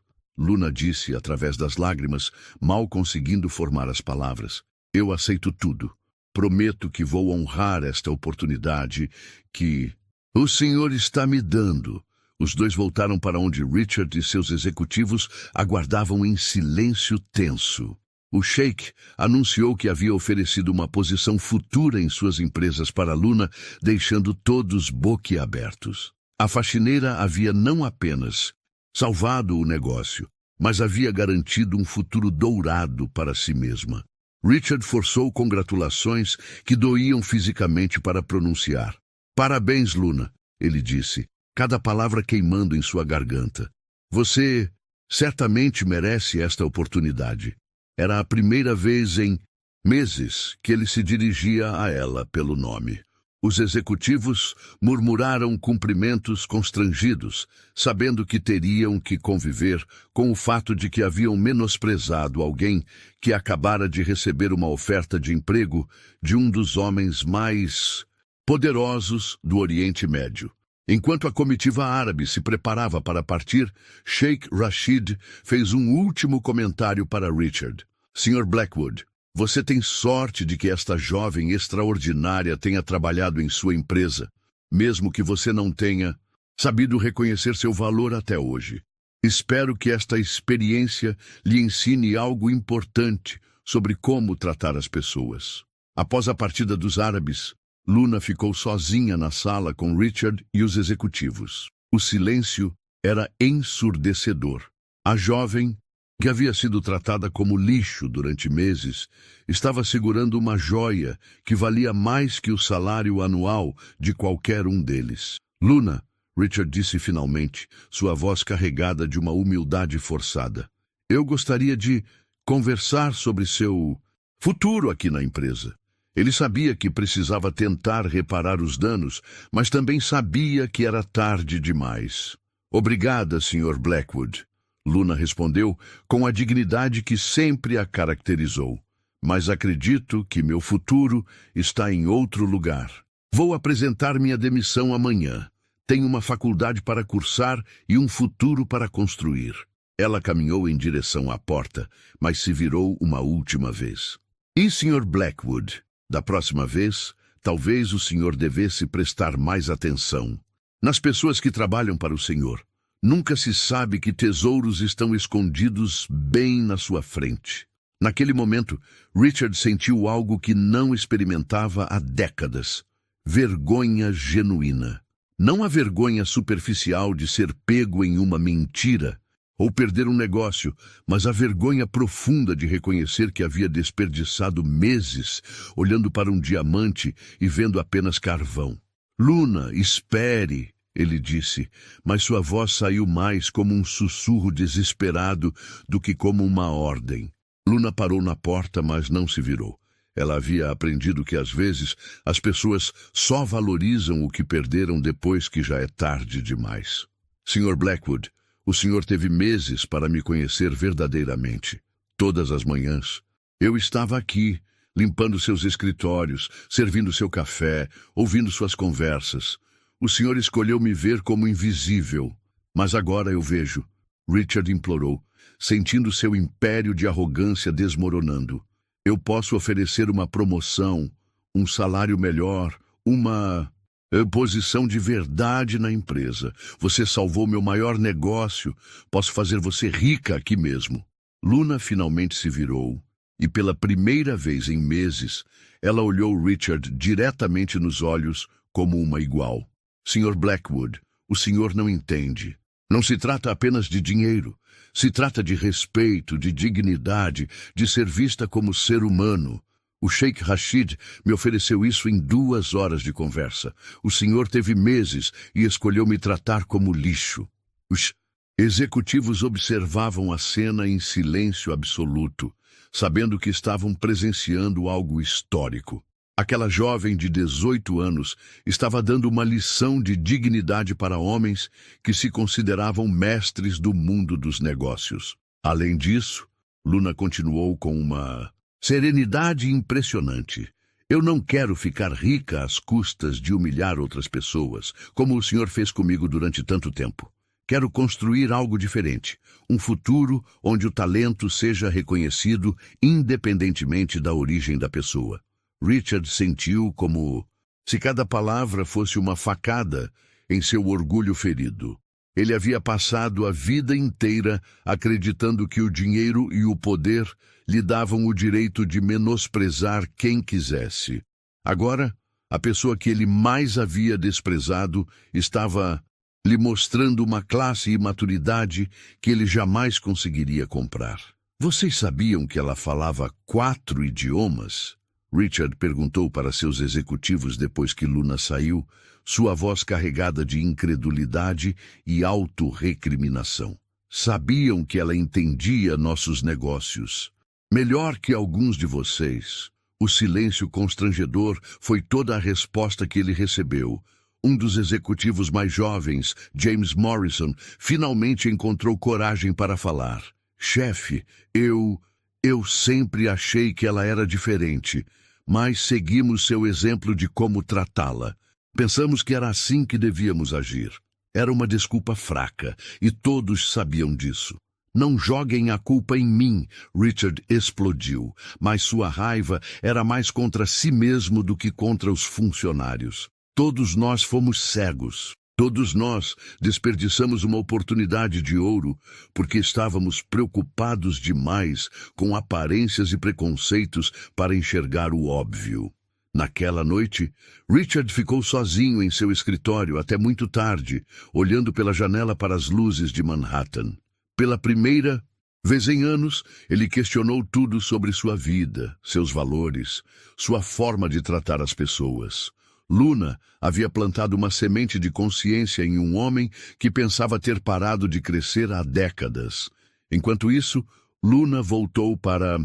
Luna disse através das lágrimas, mal conseguindo formar as palavras. Eu aceito tudo. Prometo que vou honrar esta oportunidade que o senhor está me dando. Os dois voltaram para onde Richard e seus executivos aguardavam em silêncio tenso. O Sheikh anunciou que havia oferecido uma posição futura em suas empresas para Luna, deixando todos boquiabertos. A faxineira havia não apenas salvado o negócio, mas havia garantido um futuro dourado para si mesma. Richard forçou congratulações que doíam fisicamente para pronunciar. Parabéns, Luna, ele disse, cada palavra queimando em sua garganta. Você certamente merece esta oportunidade. Era a primeira vez em meses que ele se dirigia a ela pelo nome. Os executivos murmuraram cumprimentos constrangidos, sabendo que teriam que conviver com o fato de que haviam menosprezado alguém que acabara de receber uma oferta de emprego de um dos homens mais poderosos do Oriente Médio. Enquanto a comitiva árabe se preparava para partir, Sheikh Rashid fez um último comentário para Richard. Sr. Blackwood, você tem sorte de que esta jovem extraordinária tenha trabalhado em sua empresa, mesmo que você não tenha sabido reconhecer seu valor até hoje. Espero que esta experiência lhe ensine algo importante sobre como tratar as pessoas. Após a partida dos árabes, Luna ficou sozinha na sala com Richard e os executivos. O silêncio era ensurdecedor. A jovem que havia sido tratada como lixo durante meses, estava segurando uma joia que valia mais que o salário anual de qualquer um deles. Luna, Richard disse finalmente, sua voz carregada de uma humildade forçada. Eu gostaria de conversar sobre seu futuro aqui na empresa. Ele sabia que precisava tentar reparar os danos, mas também sabia que era tarde demais. Obrigada, Sr. Blackwood. Luna respondeu com a dignidade que sempre a caracterizou. Mas acredito que meu futuro está em outro lugar. Vou apresentar minha demissão amanhã. Tenho uma faculdade para cursar e um futuro para construir. Ela caminhou em direção à porta, mas se virou uma última vez. E, Sr. Blackwood, da próxima vez, talvez o senhor devesse prestar mais atenção nas pessoas que trabalham para o Senhor. Nunca se sabe que tesouros estão escondidos bem na sua frente. Naquele momento, Richard sentiu algo que não experimentava há décadas. Vergonha genuína. Não a vergonha superficial de ser pego em uma mentira ou perder um negócio, mas a vergonha profunda de reconhecer que havia desperdiçado meses olhando para um diamante e vendo apenas carvão. Luna, espere, ele disse, mas sua voz saiu mais como um sussurro desesperado do que como uma ordem. Luna parou na porta, mas não se virou. Ela havia aprendido que, às vezes, as pessoas só valorizam o que perderam depois que já é tarde demais. Sr. Blackwood, o senhor teve meses para me conhecer verdadeiramente. Todas as manhãs. Eu estava aqui, limpando seus escritórios, servindo seu café, ouvindo suas conversas. O senhor escolheu me ver como invisível. Mas agora eu vejo. Richard implorou, sentindo seu império de arrogância desmoronando. Eu posso oferecer uma promoção, um salário melhor, uma posição de verdade na empresa. Você salvou meu maior negócio. Posso fazer você rica aqui mesmo. Luna finalmente se virou, e pela primeira vez em meses, ela olhou Richard diretamente nos olhos como uma igual. Sr. Blackwood, o senhor não entende. Não se trata apenas de dinheiro. Se trata de respeito, de dignidade, de ser vista como ser humano. O Sheikh Rashid me ofereceu isso em 2 horas de conversa. O senhor teve meses e escolheu me tratar como lixo. Os executivos observavam a cena em silêncio absoluto, sabendo que estavam presenciando algo histórico. Aquela jovem de 18 anos estava dando uma lição de dignidade para homens que se consideravam mestres do mundo dos negócios. Além disso, Luna continuou com uma serenidade impressionante. Eu não quero ficar rica às custas de humilhar outras pessoas, como o senhor fez comigo durante tanto tempo. Quero construir algo diferente, um futuro onde o talento seja reconhecido independentemente da origem da pessoa. Richard sentiu como se cada palavra fosse uma facada em seu orgulho ferido. Ele havia passado a vida inteira acreditando que o dinheiro e o poder lhe davam o direito de menosprezar quem quisesse. Agora, a pessoa que ele mais havia desprezado estava lhe mostrando uma classe e maturidade que ele jamais conseguiria comprar. Vocês sabiam que ela falava 4 idiomas? Richard perguntou para seus executivos depois que Luna saiu, sua voz carregada de incredulidade e autorrecriminação. Sabiam que ela entendia nossos negócios. Melhor que alguns de vocês. O silêncio constrangedor foi toda a resposta que ele recebeu. Um dos executivos mais jovens, James Morrison, finalmente encontrou coragem para falar. Chefe, eu sempre achei que ela era diferente, mas seguimos seu exemplo de como tratá-la. Pensamos que era assim que devíamos agir. Era uma desculpa fraca, e todos sabiam disso. Não joguem a culpa em mim, Richard explodiu, mas sua raiva era mais contra si mesmo do que contra os funcionários. Todos nós fomos cegos. Todos nós desperdiçamos uma oportunidade de ouro porque estávamos preocupados demais com aparências e preconceitos para enxergar o óbvio. Naquela noite, Richard ficou sozinho em seu escritório até muito tarde, olhando pela janela para as luzes de Manhattan. Pela primeira Vez em anos, ele questionou tudo sobre sua vida, seus valores, sua forma de tratar as pessoas. Luna havia plantado uma semente de consciência em um homem que pensava ter parado de crescer há décadas. Enquanto isso, Luna voltou para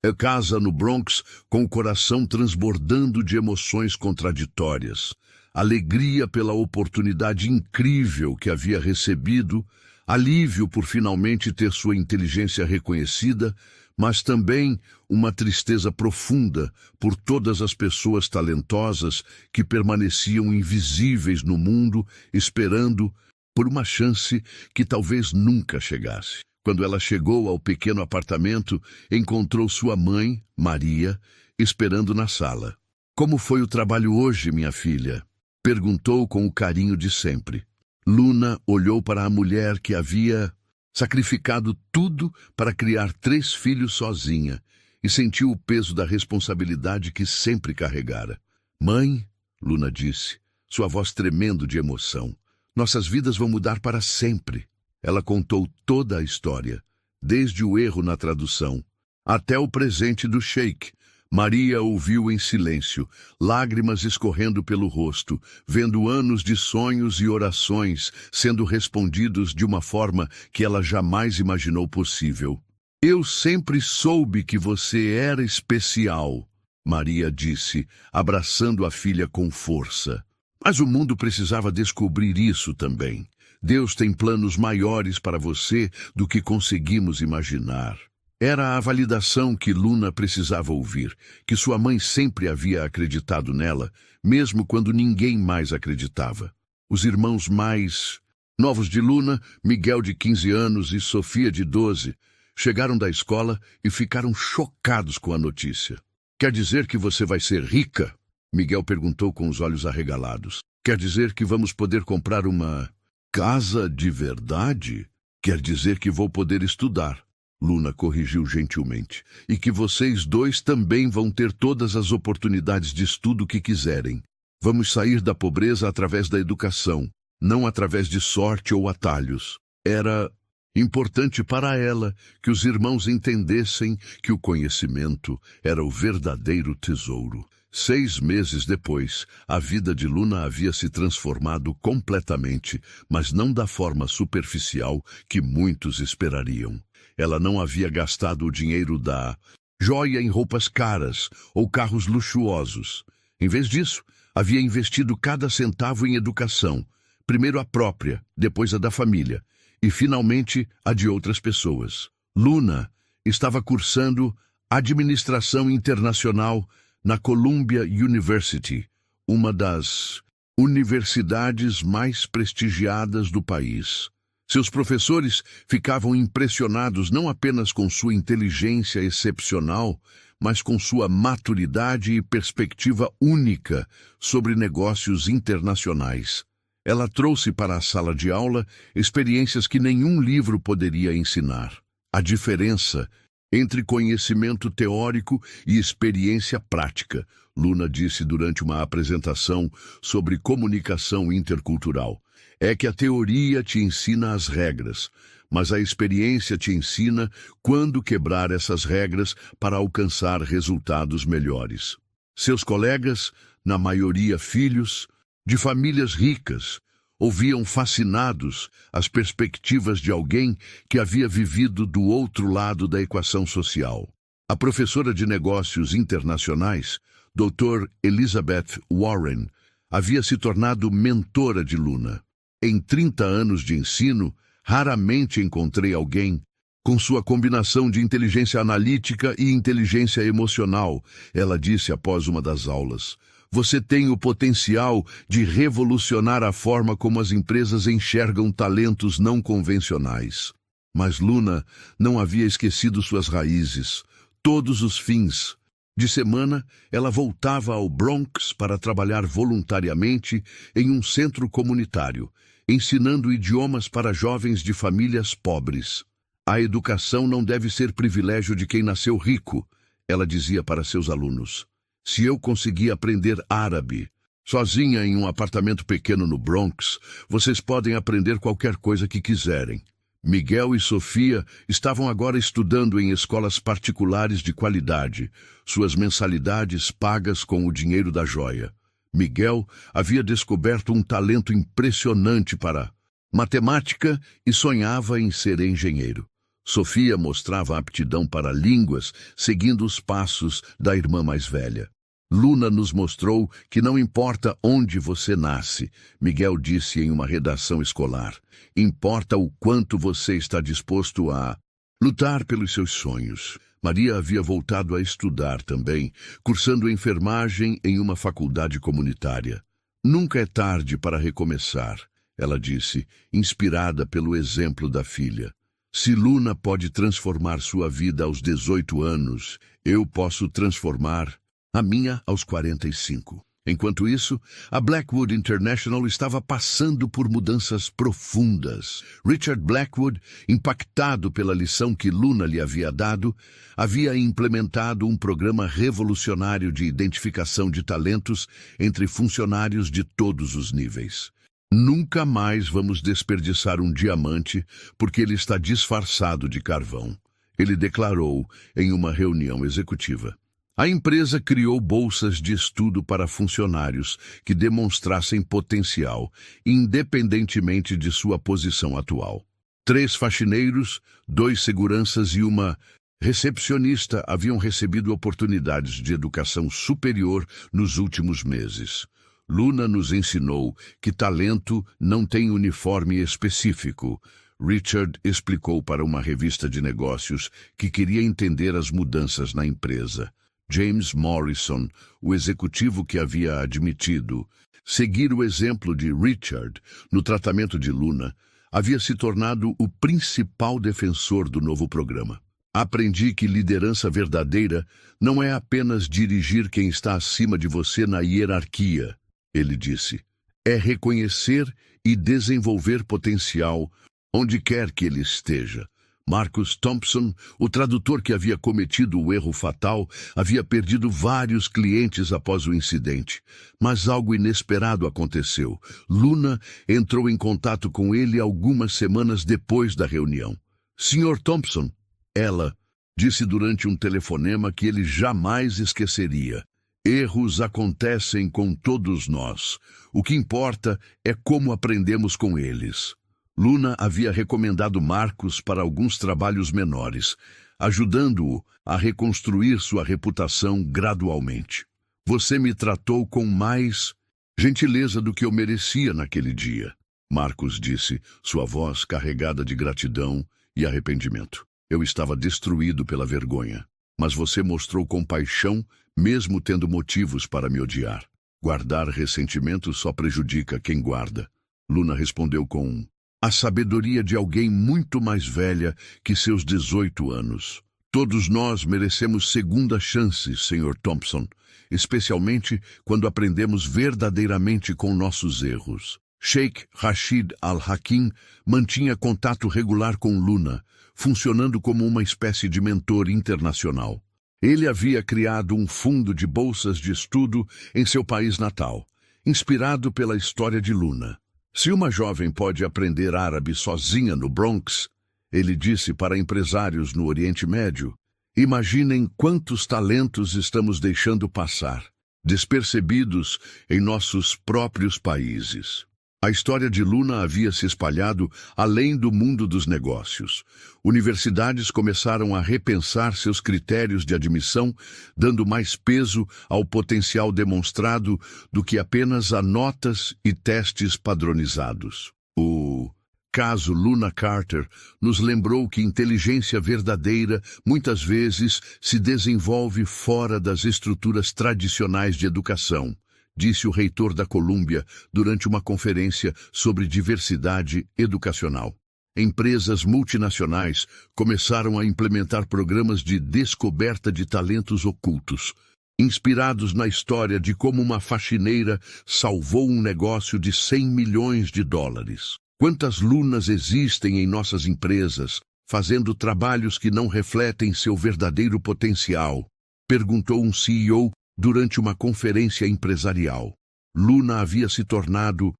a casa no Bronx com o coração transbordando de emoções contraditórias. Alegria pela oportunidade incrível que havia recebido, alívio por finalmente ter sua inteligência reconhecida, mas também uma tristeza profunda por todas as pessoas talentosas que permaneciam invisíveis no mundo, esperando por uma chance que talvez nunca chegasse. Quando ela chegou ao pequeno apartamento, encontrou sua mãe, Maria, esperando na sala. "Como foi o trabalho hoje, minha filha?" perguntou com o carinho de sempre. Luna olhou para a mulher que havia sacrificado tudo para criar 3 filhos sozinha e sentiu o peso da responsabilidade que sempre carregara. "Mãe", Luna disse, sua voz tremendo de emoção, "nossas vidas vão mudar para sempre." Ela contou toda a história, desde o erro na tradução até o presente do sheik. Maria ouviu em silêncio, lágrimas escorrendo pelo rosto, vendo anos de sonhos e orações sendo respondidos de uma forma que ela jamais imaginou possível. "Eu sempre soube que você era especial", Maria disse, abraçando a filha com força. "Mas o mundo precisava descobrir isso também. Deus tem planos maiores para você do que conseguimos imaginar." Era a validação que Luna precisava ouvir, que sua mãe sempre havia acreditado nela, mesmo quando ninguém mais acreditava. Os irmãos mais novos de Luna, Miguel de 15 anos e Sofia de 12, chegaram da escola e ficaram chocados com a notícia. "Quer dizer que você vai ser rica?" Miguel perguntou com os olhos arregalados. "Quer dizer que vamos poder comprar uma casa de verdade?" "Quer dizer que vou poder estudar", Luna corrigiu gentilmente, "e que vocês dois também vão ter todas as oportunidades de estudo que quiserem. Vamos sair da pobreza através da educação, não através de sorte ou atalhos." Era importante para ela que os irmãos entendessem que o conhecimento era o verdadeiro tesouro. 6 meses depois, a vida de Luna havia se transformado completamente, mas não da forma superficial que muitos esperariam. Ela não havia gastado o dinheiro da joia em roupas caras ou carros luxuosos. Em vez disso, havia investido cada centavo em educação, primeiro a própria, depois a da família, e finalmente a de outras pessoas. Luna estava cursando Administração Internacional na Columbia University, uma das universidades mais prestigiadas do país. Seus professores ficavam impressionados não apenas com sua inteligência excepcional, mas com sua maturidade e perspectiva única sobre negócios internacionais. Ela trouxe para a sala de aula experiências que nenhum livro poderia ensinar. A diferença entre conhecimento teórico e experiência prática, Luna disse durante uma apresentação sobre comunicação intercultural, é que a teoria te ensina as regras, mas a experiência te ensina quando quebrar essas regras para alcançar resultados melhores. Seus colegas, na maioria filhos, de famílias ricas, ouviam fascinados as perspectivas de alguém que havia vivido do outro lado da equação social. A professora de negócios internacionais, Dr. Elizabeth Warren, havia se tornado mentora de Luna. Em 30 anos de ensino, raramente encontrei alguém com sua combinação de inteligência analítica e inteligência emocional, ela disse após uma das aulas. Você tem o potencial de revolucionar a forma como as empresas enxergam talentos não convencionais. Mas Luna não havia esquecido suas raízes. Todos os fins de semana, ela voltava ao Bronx para trabalhar voluntariamente em um centro comunitário, ensinando idiomas para jovens de famílias pobres. A educação não deve ser privilégio de quem nasceu rico, ela dizia para seus alunos. Se eu conseguir aprender árabe, sozinha em um apartamento pequeno no Bronx, vocês podem aprender qualquer coisa que quiserem. Miguel e Sofia estavam agora estudando em escolas particulares de qualidade, suas mensalidades pagas com o dinheiro da joia. Miguel havia descoberto um talento impressionante para matemática e sonhava em ser engenheiro. Sofia mostrava aptidão para línguas, seguindo os passos da irmã mais velha. Luna nos mostrou que não importa onde você nasce, Miguel disse em uma redação escolar. Importa o quanto você está disposto a lutar pelos seus sonhos. Maria havia voltado a estudar também, cursando enfermagem em uma faculdade comunitária. Nunca é tarde para recomeçar, ela disse, inspirada pelo exemplo da filha. Se Luna pode transformar sua vida aos 18 anos, eu posso transformar a minha aos 45. Enquanto isso, a Blackwood International estava passando por mudanças profundas. Richard Blackwood, impactado pela lição que Luna lhe havia dado, havia implementado um programa revolucionário de identificação de talentos entre funcionários de todos os níveis. Nunca mais vamos desperdiçar um diamante porque ele está disfarçado de carvão, ele declarou em uma reunião executiva. A empresa criou bolsas de estudo para funcionários que demonstrassem potencial, independentemente de sua posição atual. 3 faxineiros, 2 seguranças e uma recepcionista haviam recebido oportunidades de educação superior nos últimos meses. Luna nos ensinou que talento não tem uniforme específico. Richard explicou para uma revista de negócios que queria entender as mudanças na empresa. James Morrison, o executivo que havia admitido seguir o exemplo de Richard no tratamento de Luna, havia se tornado o principal defensor do novo programa. Aprendi que liderança verdadeira não é apenas dirigir quem está acima de você na hierarquia, ele disse. É reconhecer e desenvolver potencial onde quer que ele esteja. Marcus Thompson, o tradutor que havia cometido o erro fatal, havia perdido vários clientes após o incidente. Mas algo inesperado aconteceu. Luna entrou em contato com ele algumas semanas depois da reunião. Sr. Thompson, ela disse durante um telefonema que ele jamais esqueceria. Erros acontecem com todos nós. O que importa é como aprendemos com eles. Luna havia recomendado Marcus para alguns trabalhos menores, ajudando-o a reconstruir sua reputação gradualmente. Você me tratou com mais gentileza do que eu merecia naquele dia, Marcus disse, sua voz carregada de gratidão e arrependimento. Eu estava destruído pela vergonha, mas você mostrou compaixão mesmo tendo motivos para me odiar. Guardar ressentimento só prejudica quem guarda. Luna respondeu com a sabedoria de alguém muito mais velha que seus 18 anos. Todos nós merecemos segunda chance, Sr. Thompson, especialmente quando aprendemos verdadeiramente com nossos erros. Sheikh Rashid Al-Hakim mantinha contato regular com Luna, funcionando como uma espécie de mentor internacional. Ele havia criado um fundo de bolsas de estudo em seu país natal, inspirado pela história de Luna. Se uma jovem pode aprender árabe sozinha no Bronx, ele disse para empresários no Oriente Médio, imaginem quantos talentos estamos deixando passar, despercebidos em nossos próprios países. A história de Luna havia se espalhado além do mundo dos negócios. Universidades começaram a repensar seus critérios de admissão, dando mais peso ao potencial demonstrado do que apenas a notas e testes padronizados. O caso Luna Carter nos lembrou que inteligência verdadeira muitas vezes se desenvolve fora das estruturas tradicionais de educação, disse o reitor da Colômbia durante uma conferência sobre diversidade educacional. Empresas multinacionais começaram a implementar programas de descoberta de talentos ocultos, inspirados na história de como uma faxineira salvou um negócio de 100 milhões de dólares. Quantas Lunas existem em nossas empresas, fazendo trabalhos que não refletem seu verdadeiro potencial? Perguntou um CEO durante uma conferência empresarial. Luna havia se tornado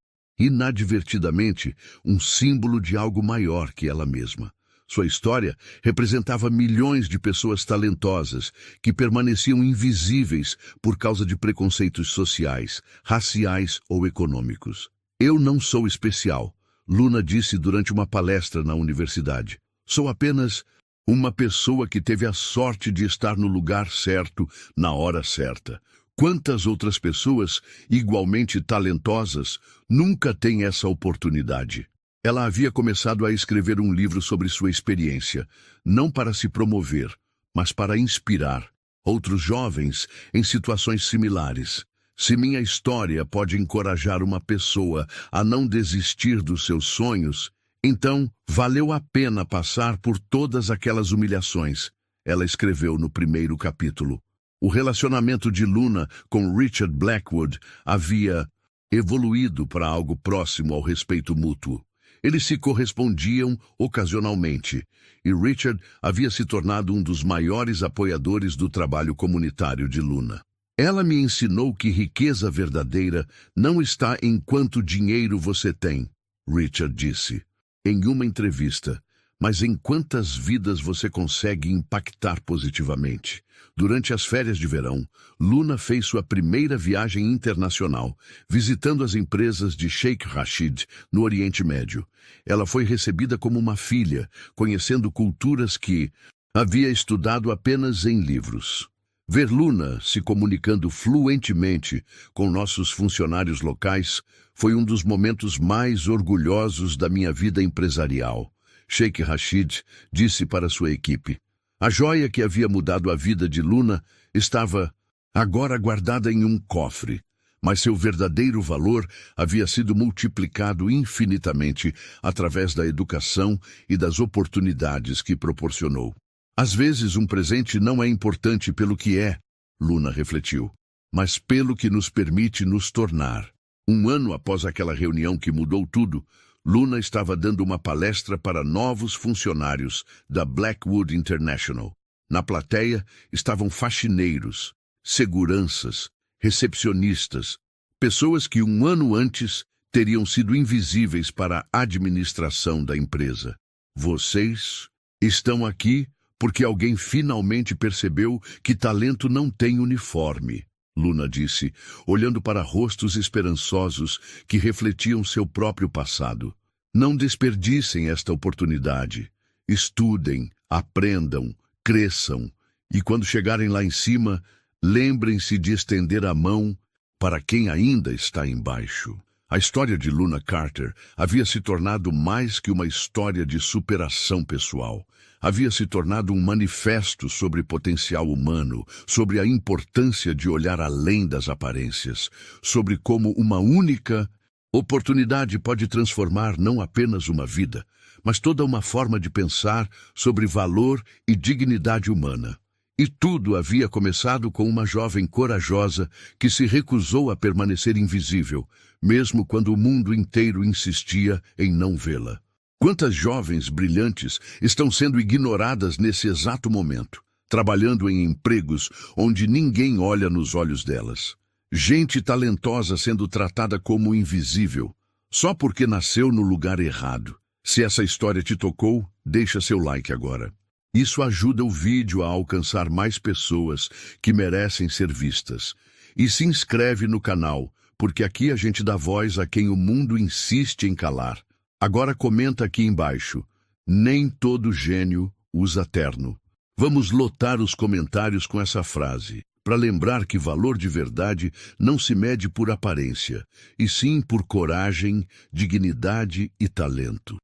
inadvertidamente, um símbolo de algo maior que ela mesma. Sua história representava milhões de pessoas talentosas que permaneciam invisíveis por causa de preconceitos sociais, raciais ou econômicos. Eu não sou especial, Luna disse durante uma palestra na universidade. Sou apenas uma pessoa que teve a sorte de estar no lugar certo, na hora certa. Quantas outras pessoas, igualmente talentosas, nunca têm essa oportunidade? Ela havia começado a escrever um livro sobre sua experiência, não para se promover, mas para inspirar outros jovens em situações similares. Se minha história pode encorajar uma pessoa a não desistir dos seus sonhos, então valeu a pena passar por todas aquelas humilhações, ela escreveu no primeiro capítulo. O relacionamento de Luna com Richard Blackwood havia evoluído para algo próximo ao respeito mútuo. Eles se correspondiam ocasionalmente, e Richard havia se tornado um dos maiores apoiadores do trabalho comunitário de Luna. Ela me ensinou que riqueza verdadeira não está em quanto dinheiro você tem, Richard disse em uma entrevista, mas em quantas vidas você consegue impactar positivamente. Durante as férias de verão, Luna fez sua primeira viagem internacional, visitando as empresas de Sheikh Rashid, no Oriente Médio. Ela foi recebida como uma filha, conhecendo culturas que havia estudado apenas em livros. Ver Luna se comunicando fluentemente com nossos funcionários locais foi um dos momentos mais orgulhosos da minha vida empresarial. Sheikh Rashid disse para sua equipe. A joia que havia mudado a vida de Luna estava agora guardada em um cofre, mas seu verdadeiro valor havia sido multiplicado infinitamente através da educação e das oportunidades que proporcionou. Às vezes um presente não é importante pelo que é, Luna refletiu, mas pelo que nos permite nos tornar. Um ano após aquela reunião que mudou tudo, Luna estava dando uma palestra para novos funcionários da Blackwood International. Na plateia estavam faxineiros, seguranças, recepcionistas, pessoas que um ano antes teriam sido invisíveis para a administração da empresa. Vocês estão aqui porque alguém finalmente percebeu que talento não tem uniforme, Luna disse, olhando para rostos esperançosos que refletiam seu próprio passado. Não desperdicem esta oportunidade. Estudem, aprendam, cresçam, e quando chegarem lá em cima, lembrem-se de estender a mão para quem ainda está embaixo. A história de Luna Carter havia se tornado mais que uma história de superação pessoal. Havia se tornado um manifesto sobre potencial humano, sobre a importância de olhar além das aparências, sobre como uma única oportunidade pode transformar não apenas uma vida, mas toda uma forma de pensar sobre valor e dignidade humana. E tudo havia começado com uma jovem corajosa que se recusou a permanecer invisível, mesmo quando o mundo inteiro insistia em não vê-la. Quantas jovens brilhantes estão sendo ignoradas nesse exato momento, trabalhando em empregos onde ninguém olha nos olhos delas? Gente talentosa sendo tratada como invisível, só porque nasceu no lugar errado. Se essa história te tocou, deixa seu like agora. Isso ajuda o vídeo a alcançar mais pessoas que merecem ser vistas. E se inscreve no canal, porque aqui a gente dá voz a quem o mundo insiste em calar. Agora comenta aqui embaixo. Nem todo gênio usa terno. Vamos lotar os comentários com essa frase, para lembrar que valor de verdade não se mede por aparência, e sim por coragem, dignidade e talento.